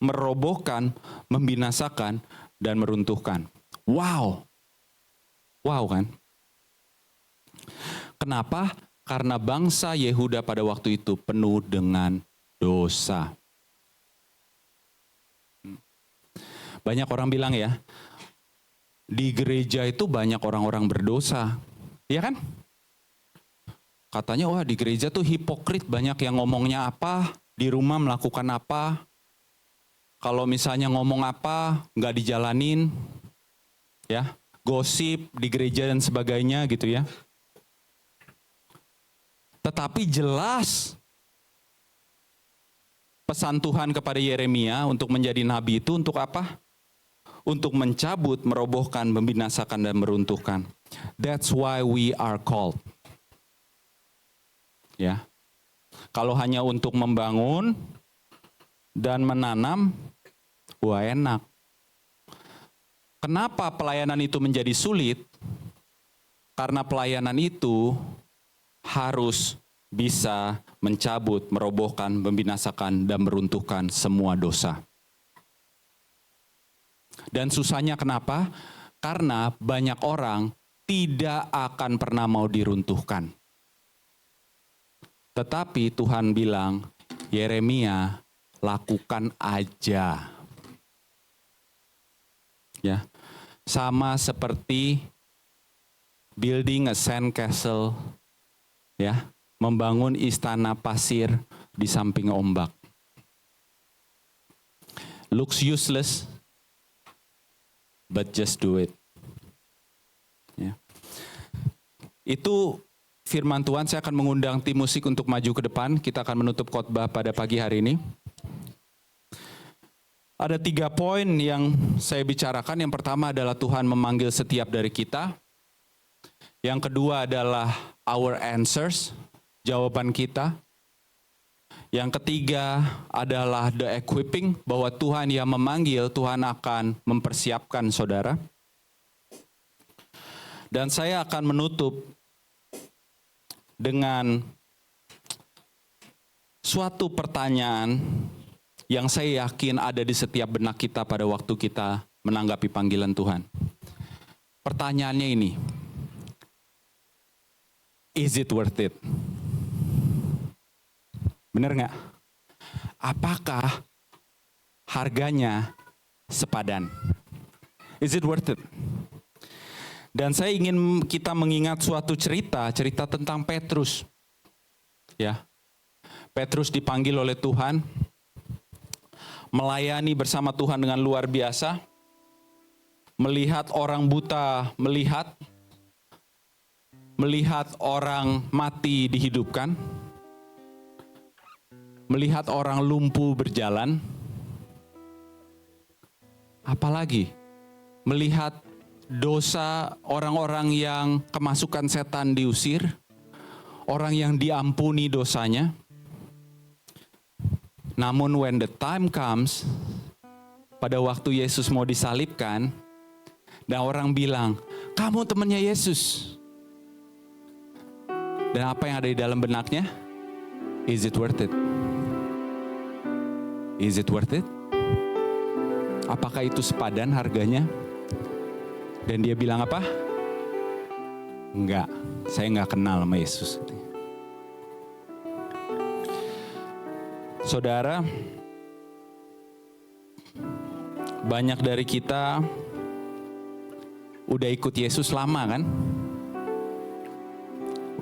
merobohkan, membinasakan, dan meruntuhkan. Wow. Wow kan? Kenapa? Karena bangsa Yehuda pada waktu itu penuh dengan dosa. Banyak orang bilang ya, di gereja itu banyak orang-orang berdosa. Iya kan? Katanya wah di gereja tuh hipokrit, banyak yang ngomongnya apa, di rumah melakukan apa. Kalau misalnya ngomong apa, nggak dijalanin, ya, gosip di gereja dan sebagainya gitu ya. Tetapi jelas pesan Tuhan kepada Yeremia untuk menjadi nabi itu untuk apa? Untuk mencabut, merobohkan, membinasakan, dan meruntuhkan. That's why we are called. Ya, kalau hanya untuk membangun dan menanam, wah enak. Kenapa pelayanan itu menjadi sulit? Karena pelayanan itu harus bisa mencabut, merobohkan, membinasakan, dan meruntuhkan semua dosa. Dan susahnya kenapa? Karena banyak orang tidak akan pernah mau diruntuhkan. Tetapi Tuhan bilang, Yeremia, lakukan aja. Ya, sama seperti building a sand castle, ya, membangun istana pasir di samping ombak. Looks useless, but just do it. Ya. Itu firman Tuhan. Saya akan mengundang tim musik untuk maju ke depan. Kita akan menutup khotbah pada pagi hari ini. Ada 3 poin yang saya bicarakan. Yang pertama adalah Tuhan memanggil setiap dari kita. Yang kedua adalah our answers, jawaban kita. Yang ketiga adalah the equipping, bahwa Tuhan yang memanggil, Tuhan akan mempersiapkan saudara. Dan saya akan menutup dengan suatu pertanyaan yang saya yakin ada di setiap benak kita pada waktu kita menanggapi panggilan Tuhan. Pertanyaannya ini, is it worth it? Benar nggak? Apakah harganya sepadan? Is it worth it? Dan saya ingin kita mengingat suatu cerita tentang Petrus. Ya. Petrus dipanggil oleh Tuhan, melayani bersama Tuhan dengan luar biasa, melihat orang buta melihat orang mati dihidupkan, melihat orang lumpuh berjalan, apalagi melihat dosa orang-orang yang kemasukan setan diusir, orang yang diampuni dosanya. Namun when the time comes, pada waktu Yesus mau disalibkan, dan orang bilang, kamu temannya Yesus. Dan apa yang ada di dalam benaknya? Is it worth it? Is it worth it? Apakah itu sepadan harganya? Dan dia bilang apa? Enggak, saya enggak kenal sama Yesus. Saudara, banyak dari kita udah ikut Yesus lama kan?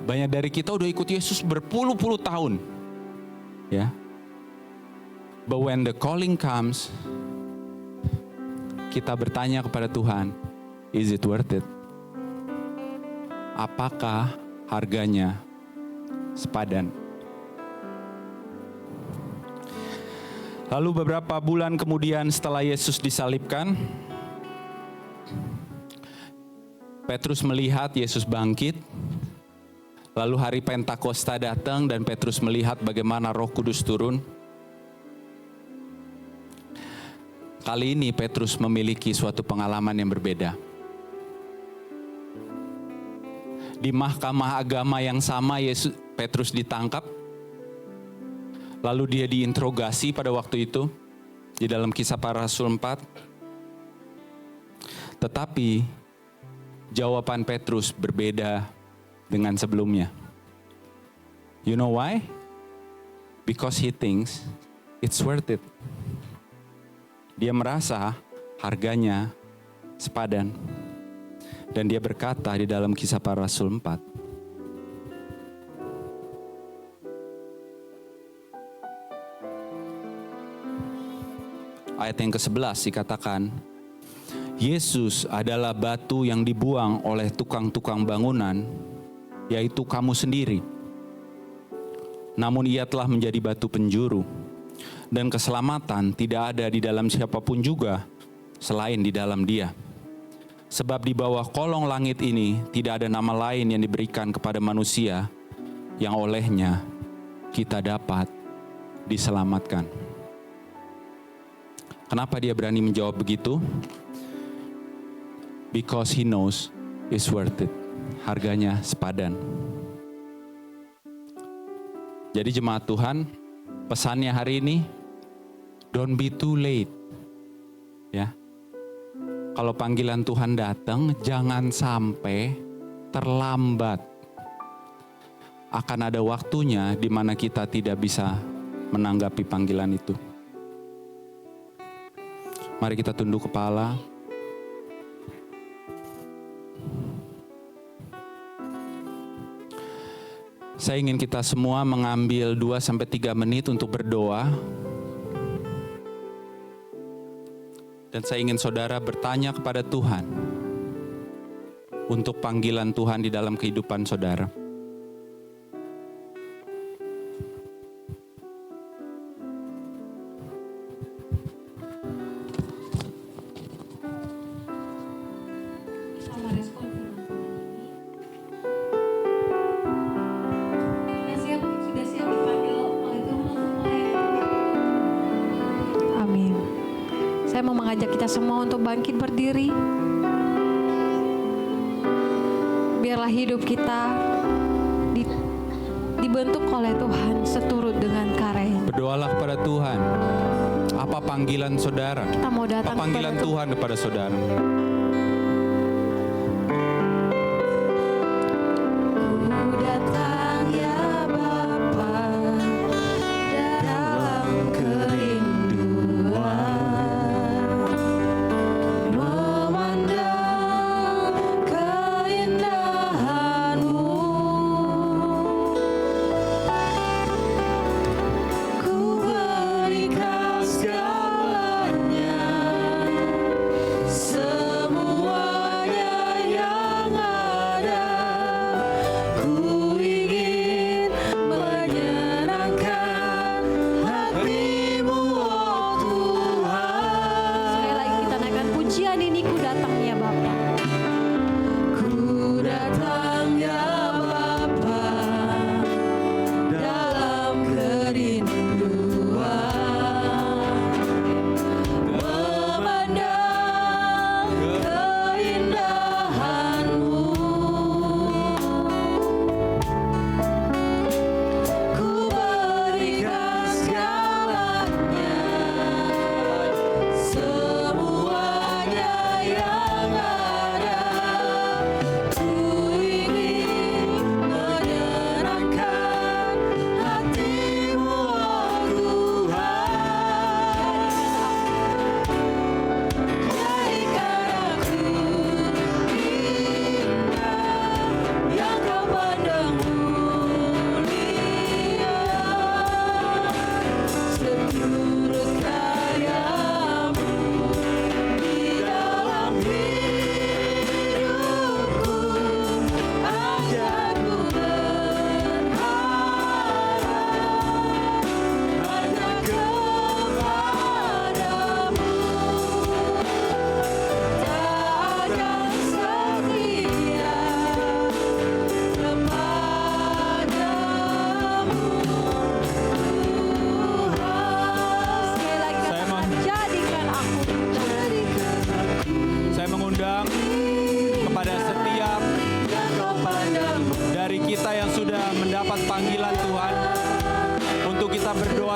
Banyak dari kita udah ikut Yesus berpuluh-puluh tahun. Ya. But when the calling comes, kita bertanya kepada Tuhan, is it worth it? Apakah harganya sepadan? Lalu beberapa bulan kemudian setelah Yesus disalibkan, Petrus melihat Yesus bangkit. Lalu hari Pentakosta datang dan Petrus melihat bagaimana Roh Kudus turun. Kali ini Petrus memiliki suatu pengalaman yang berbeda. Di mahkamah agama yang sama, Petrus ditangkap. Lalu dia diinterogasi pada waktu itu di dalam Kisah Para Rasul 4. Tetapi jawaban Petrus berbeda dengan sebelumnya. You know why? Because he thinks it's worth it. Dia merasa harganya sepadan. Dan dia berkata di dalam Kisah Para Rasul 4, ayat yang ke-11 dikatakan, Yesus adalah batu yang dibuang oleh tukang-tukang bangunan, yaitu kamu sendiri. Namun ia telah menjadi batu penjuru, dan keselamatan tidak ada di dalam siapapun juga selain di dalam Dia. Sebab di bawah kolong langit ini tidak ada nama lain yang diberikan kepada manusia yang olehnya kita dapat diselamatkan. Kenapa dia berani menjawab begitu? Because he knows it's worth it. Harganya sepadan. Jadi jemaat Tuhan, pesannya hari ini, don't be too late. Ya. Kalau panggilan Tuhan datang, jangan sampai terlambat. Akan ada waktunya di mana kita tidak bisa menanggapi panggilan itu. Mari kita tunduk kepala. Saya ingin kita semua mengambil 2-3 menit untuk berdoa. Dan saya ingin saudara bertanya kepada Tuhan untuk panggilan Tuhan di dalam kehidupan saudara. Saya mau mengajak kita semua untuk bangkit berdiri. Biarlah hidup kita dibentuk oleh Tuhan seturut dengan karyanya. Berdoalah kepada Tuhan. Apa panggilan saudara? Kita mau datang apa panggilan kepada Tuhan kepada saudara? Ku datang ya Bapa dalam kerinduan.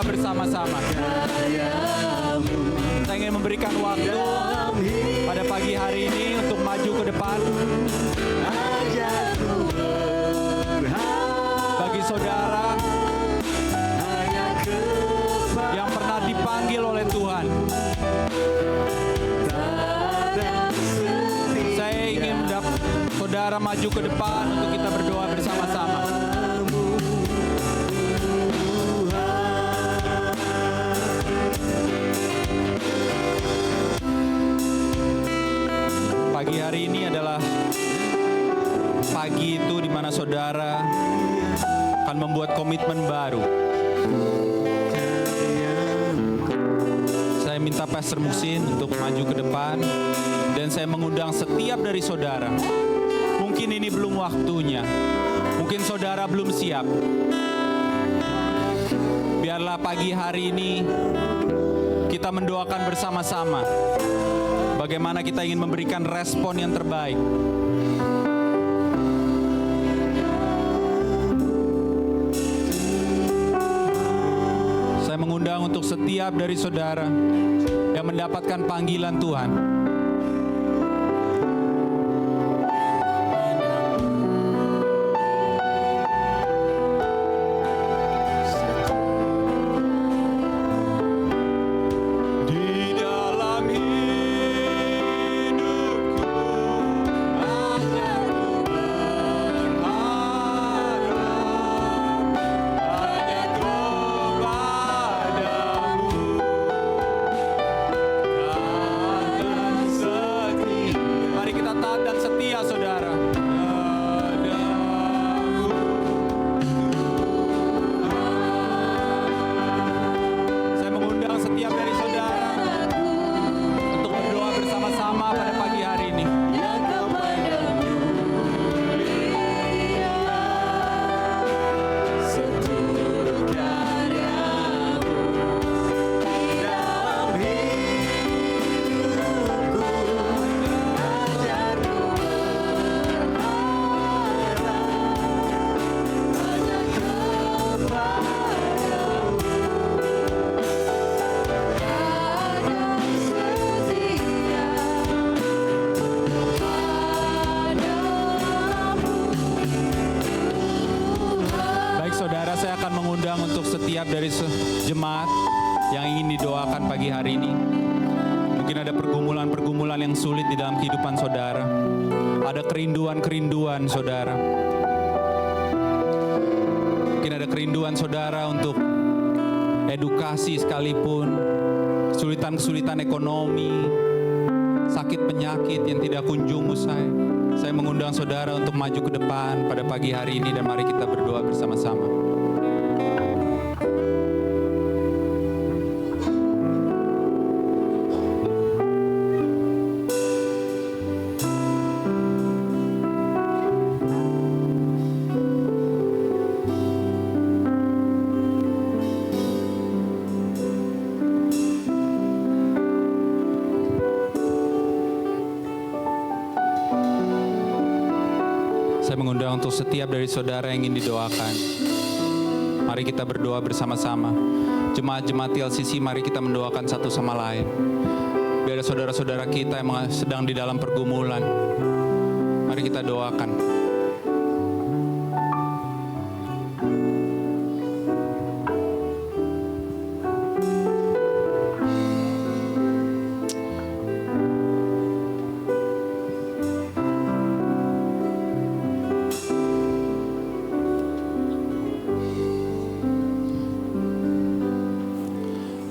Bersama-sama. Saya ingin memberikan waktu pada pagi hari ini untuk maju ke depan. Bagi saudara yang pernah dipanggil oleh Tuhan, saya ingin saudara maju ke depan untuk kita berdoa bersama-sama. saudara-saudara akan membuat komitmen baru. Saya minta Pastor Muksin untuk maju ke depan dan saya mengundang setiap dari saudara. Mungkin ini belum waktunya. Mungkin saudara belum siap. Biarlah pagi hari ini kita mendoakan bersama-sama bagaimana kita ingin memberikan respon yang terbaik. Saya mengundang untuk setiap dari saudara yang mendapatkan panggilan Tuhan. Setiap dari jemaat yang ingin didoakan pagi hari ini. Mungkin ada pergumulan-pergumulan yang sulit di dalam kehidupan saudara. Ada kerinduan-kerinduan saudara. Mungkin ada kerinduan saudara untuk edukasi sekalipun. Kesulitan-kesulitan ekonomi. Sakit penyakit yang tidak kunjung usai. Saya mengundang saudara untuk maju ke depan pada pagi hari ini dan mari kita berdoa bersama-sama. Saya mengundang untuk setiap dari saudara yang ingin didoakan. Mari kita berdoa bersama-sama. Jemaat-jemaat TLCC, mari kita mendoakan satu sama lain. Biar ada saudara-saudara kita yang sedang di dalam pergumulan. Mari kita doakan.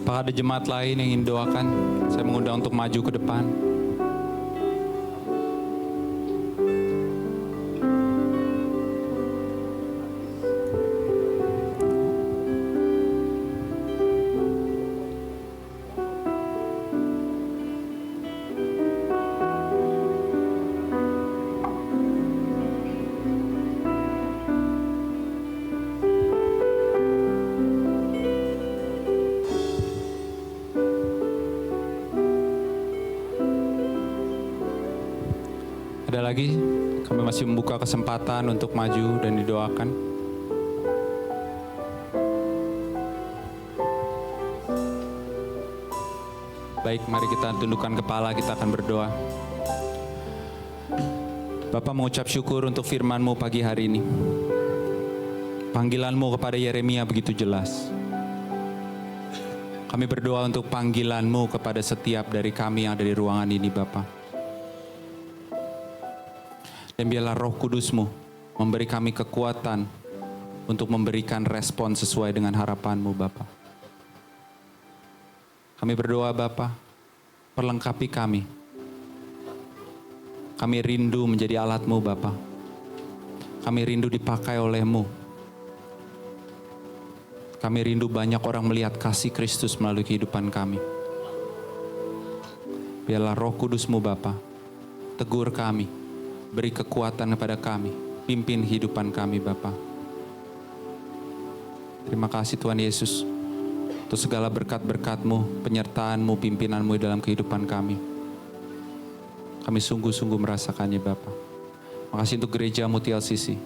Apakah ada jemaat lain yang ingin doakan? Saya mengundang untuk maju ke depan. Ada lagi? Kami masih membuka kesempatan untuk maju dan didoakan. Baik, mari kita tundukkan kepala, kita akan berdoa. Bapa, mengucap syukur untuk firman-Mu pagi hari ini. Panggilan-Mu kepada Yeremia begitu jelas. Kami berdoa untuk panggilan-Mu kepada setiap dari kami yang ada di ruangan ini, Bapa. Dan biarlah Roh Kudus-Mu memberi kami kekuatan untuk memberikan respon sesuai dengan harapan-Mu, Bapa. Kami berdoa, Bapa, perlengkapi kami. Kami rindu menjadi alat-Mu, Bapa. Kami rindu dipakai oleh-Mu. Kami rindu banyak orang melihat kasih Kristus melalui kehidupan kami. Biarlah Roh Kudus-Mu Bapa, tegur kami, beri kekuatan kepada kami, pimpin kehidupan kami Bapa. Terima kasih Tuhan Yesus, untuk segala berkat-berkat-Mu, penyertaan-Mu, pimpinan-Mu dalam kehidupan kami. Kami sungguh-sungguh merasakannya Bapa. Makasih untuk gereja-Mu TLCC.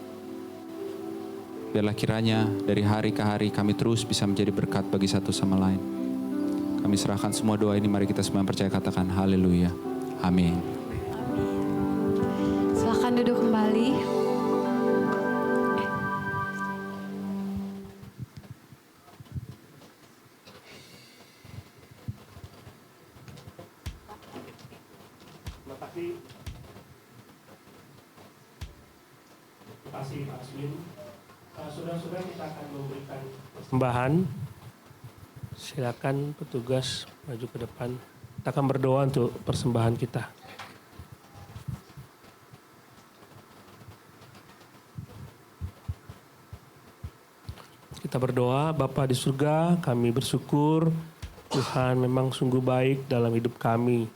Biarlah kiranya dari hari ke hari kami terus bisa menjadi berkat bagi satu sama lain. Kami serahkan semua doa ini, mari kita semua yang percaya katakan haleluya. Amin. Silakan duduk kembali. Terima kasih Pak Aswin. Saudara-saudara, kita akan memberikan persembahan. Silakan petugas maju ke depan. Kita akan berdoa untuk persembahan kita. Kita berdoa, Bapa di surga, kami bersyukur Tuhan memang sungguh baik dalam hidup kami.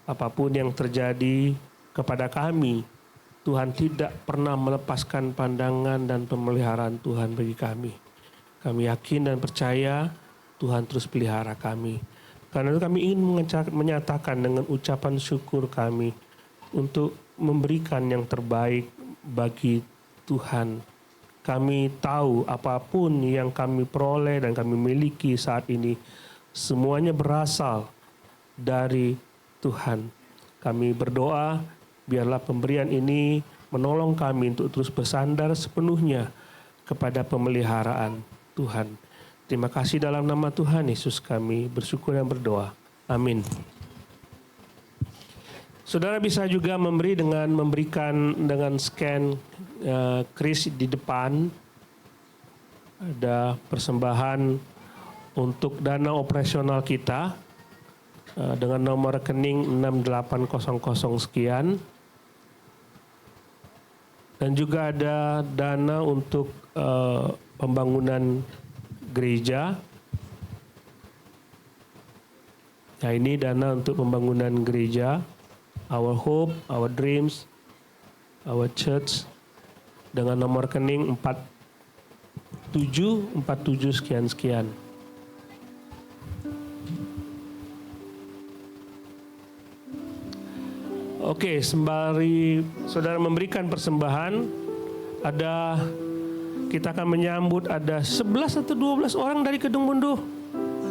Apapun yang terjadi kepada kami, Tuhan tidak pernah melepaskan pandangan dan pemeliharaan Tuhan bagi kami. Kami yakin dan percaya Tuhan terus pelihara kami. Karena itu kami ingin menyatakan dengan ucapan syukur kami untuk memberikan yang terbaik bagi Tuhan. Kami tahu apapun yang kami peroleh dan kami miliki saat ini, semuanya berasal dari Tuhan. Kami berdoa, biarlah pemberian ini menolong kami untuk terus bersandar sepenuhnya kepada pemeliharaan Tuhan. Terima kasih dalam nama Tuhan Yesus kami bersyukur dan berdoa. Amin. Saudara bisa juga memberikan dengan scan kris di depan. Ada persembahan untuk dana operasional kita dengan nomor rekening 6800 sekian. Dan juga ada dana untuk pembangunan gereja. Nah, ini dana untuk pembangunan gereja. Our hope, our dreams, our church. Dengan nomor rekening 4747 sekian-sekian. Oke, sembari saudara memberikan persembahan, kita akan menyambut ada 11 atau 12 orang dari Kedung Munduh.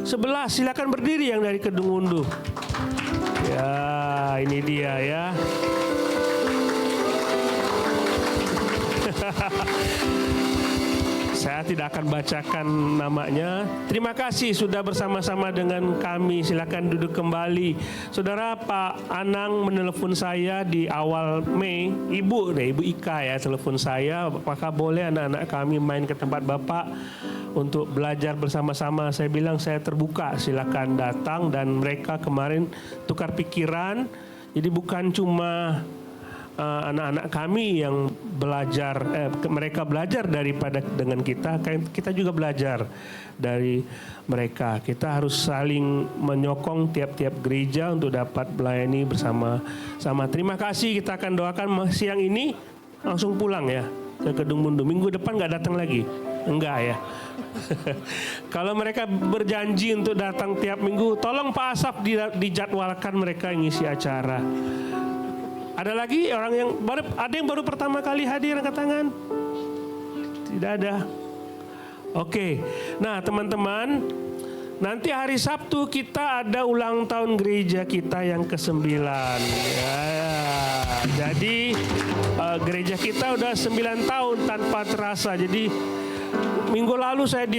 11, silakan berdiri yang dari Kedung Munduh. Ya, ini dia ya. Saya tidak akan bacakan namanya. Terima kasih sudah bersama-sama dengan kami. Silakan duduk kembali. Saudara, Pak Anang menelpon saya di awal Mei. Ibu Ika ya telepon saya. Apakah boleh anak-anak kami main ke tempat Bapak untuk belajar bersama-sama? Saya bilang saya terbuka. Silakan datang, dan mereka kemarin tukar pikiran. Jadi bukan cuma anak-anak kami yang belajar, mereka belajar daripada dengan kita juga belajar dari mereka. Kita harus saling menyokong tiap-tiap gereja untuk dapat melayani bersama-sama. Terima kasih, kita akan doakan siang ini langsung pulang ya ke Kedung Munduh. Minggu depan nggak datang lagi? Enggak ya. Kalau mereka berjanji untuk datang tiap minggu, tolong Pak Asaf dijadwalkan mereka ngisi acara. Ada lagi orang yang baru pertama kali hadir, angkat tangan? Tidak ada. Oke. Nah, teman-teman, nanti hari Sabtu kita ada ulang tahun gereja kita yang ke-9. Ya. Jadi gereja kita udah 9 tahun tanpa terasa. Jadi minggu lalu saya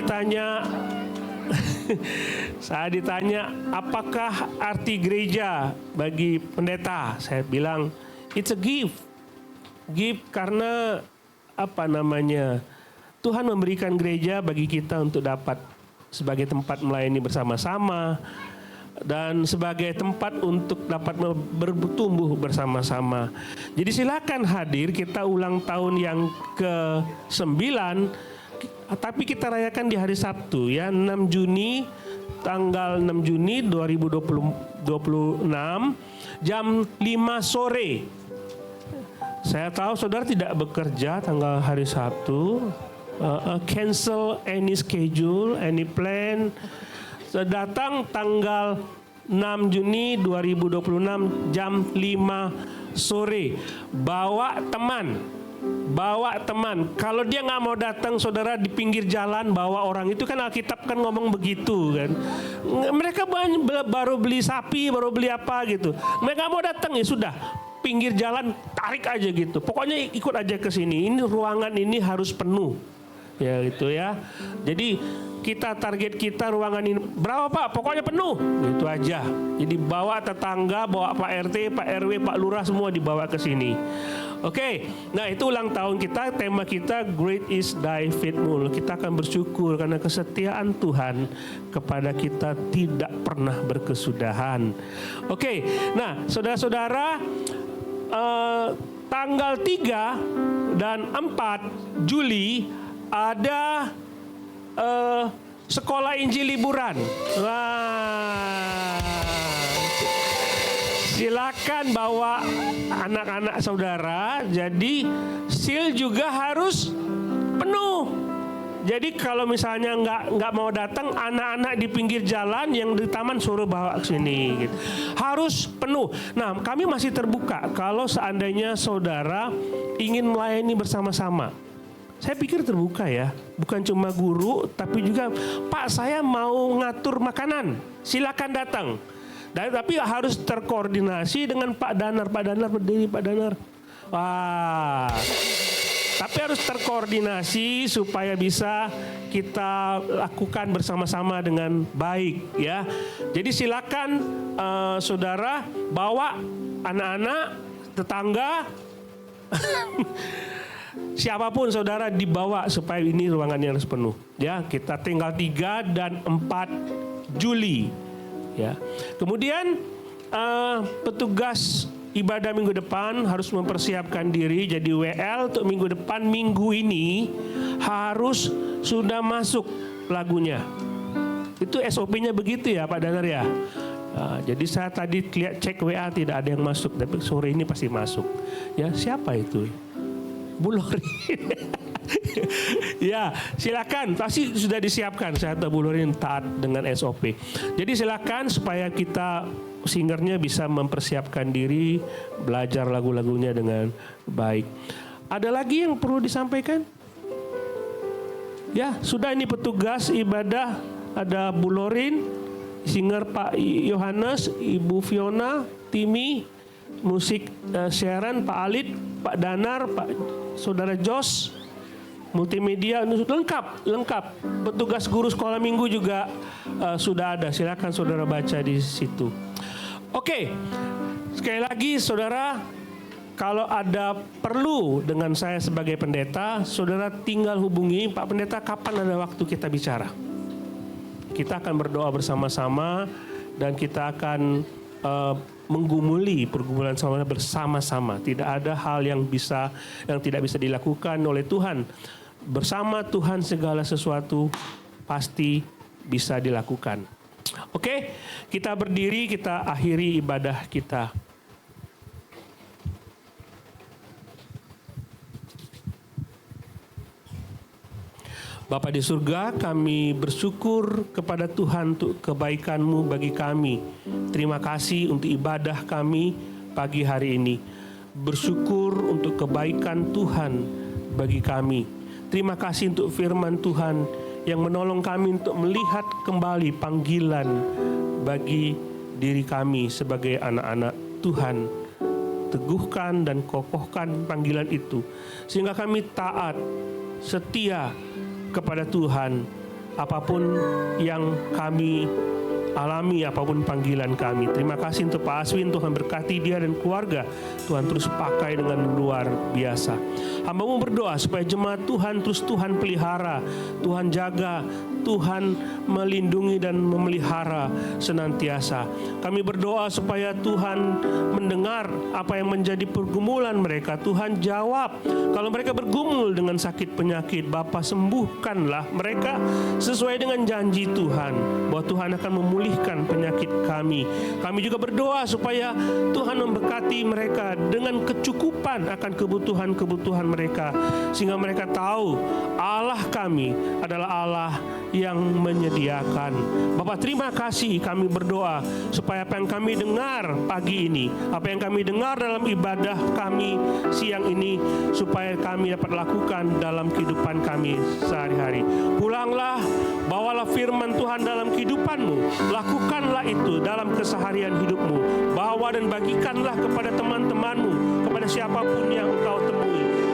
ditanya apakah arti gereja bagi pendeta? Saya bilang it's a gift. Gift karena Tuhan memberikan gereja bagi kita untuk dapat sebagai tempat melayani bersama-sama, dan sebagai tempat untuk dapat bertumbuh bersama-sama. Jadi silakan hadir, kita ulang tahun yang ke-9, tapi kita rayakan di hari Sabtu ya, 6 Juni, tanggal 6 Juni 2026, jam 5 sore. Saya tahu saudara tidak bekerja tanggal hari Sabtu, cancel any schedule, any plan. Datang tanggal 6 Juni 2026 jam 5 sore. Bawa teman. Kalau dia nggak mau datang, saudara di pinggir jalan bawa orang. Itu kan Alkitab kan ngomong begitu kan. Mereka baru beli sapi, baru beli apa gitu. Mereka mau datang ya sudah, pinggir jalan tarik aja gitu. Pokoknya ikut aja ke sini. Ini ruangan ini harus penuh. Ya gitu ya. Jadi target kita ruangan ini berapa Pak? Pokoknya penuh. Itu aja. Jadi bawa tetangga, bawa Pak RT, Pak RW, Pak Lurah semua dibawa ke sini. Oke. Nah, itu ulang tahun kita, tema kita Great is Thy Faithfulness. Kita akan bersyukur karena kesetiaan Tuhan kepada kita tidak pernah berkesudahan. Oke. Nah, saudara-saudara, tanggal 3 dan 4 Juli ada sekolah Injil liburan. Wah. Silakan bawa anak-anak saudara. Jadi sil juga harus penuh. Jadi kalau misalnya nggak mau datang, anak-anak di pinggir jalan yang di taman suruh bawa ke sini. Gitu. Harus penuh. Nah, kami masih terbuka kalau seandainya saudara ingin melayani bersama-sama. Saya pikir terbuka ya, bukan cuma guru, tapi juga Pak saya mau ngatur makanan, silakan datang. Tapi harus terkoordinasi dengan Pak Danar berdiri Pak Danar. Wah, tapi harus terkoordinasi supaya bisa kita lakukan bersama-sama dengan baik ya. Jadi silakan saudara bawa anak-anak, tetangga. Siapapun saudara dibawa supaya ini ruangannya harus penuh. Ya, kita tinggal 3 dan 4 Juli. Ya. Kemudian petugas ibadah minggu depan harus mempersiapkan diri. Jadi WL untuk minggu depan, minggu ini harus sudah masuk lagunya. Itu SOP-nya begitu ya Pak Danar ya. Jadi saya tadi lihat cek WA tidak ada yang masuk, tapi sore ini pasti masuk. Ya, siapa itu? Bulorin. Ya, silakan. Pasti sudah disiapkan. Saya tahu Bulorin taat dengan SOP. Jadi silakan supaya kita singernya bisa mempersiapkan diri, belajar lagu-lagunya dengan baik. Ada lagi yang perlu disampaikan? Ya, sudah ini petugas ibadah, ada Bulorin, singer Pak Yohanes, Ibu Fiona, Timi, musik siaran Pak Alit, Pak Danar, Pak Saudara Jos, multimedia lengkap. Petugas guru sekolah minggu juga sudah ada. Silakan saudara baca di situ. Oke, sekali lagi saudara, kalau ada perlu dengan saya sebagai pendeta, saudara tinggal hubungi Pak Pendeta kapan ada waktu kita bicara. Kita akan berdoa bersama-sama dan kita akan menggumuli pergumulan bersama-sama. Tidak ada hal yang tidak bisa dilakukan oleh Tuhan. Bersama Tuhan segala sesuatu pasti bisa dilakukan. Oke, kita berdiri, kita akhiri ibadah kita. Bapa di surga, kami bersyukur kepada Tuhan untuk kebaikan-Mu bagi kami. Terima kasih untuk ibadah kami pagi hari ini. Bersyukur untuk kebaikan Tuhan bagi kami. Terima kasih untuk firman Tuhan yang menolong kami untuk melihat kembali panggilan bagi diri kami sebagai anak-anak Tuhan. Teguhkan dan kokohkan panggilan itu sehingga kami taat, setia kepada Tuhan apapun yang kami alami apapun panggilan kami. Terima kasih untuk Pak Aswin, Tuhan berkati dia dan keluarga. Tuhan terus pakai dengan luar biasa. Hamba-Mu berdoa supaya jemaat Tuhan terus Tuhan pelihara, Tuhan jaga, Tuhan melindungi dan memelihara senantiasa. Kami berdoa supaya Tuhan mendengar apa yang menjadi pergumulan mereka. Tuhan jawab. Kalau mereka bergumul dengan sakit penyakit, Bapa sembuhkanlah mereka sesuai dengan janji Tuhan bahwa Tuhan akan memulihkan penyakit kami. Kami juga berdoa supaya Tuhan memberkati mereka dengan kecukupan akan kebutuhan-kebutuhan mereka, sehingga mereka tahu Allah kami adalah Allah yang menyediakan. Bapak, terima kasih. Kami berdoa supaya apa yang kami dengar pagi ini, apa yang kami dengar dalam ibadah kami siang ini, supaya kami dapat lakukan dalam kehidupan kami sehari-hari. Pulanglah, bawalah firman Tuhan dalam kehidupanmu, lakukanlah itu dalam keseharian hidupmu. Bawa dan bagikanlah kepada teman-temanmu, kepada siapapun yang engkau temui.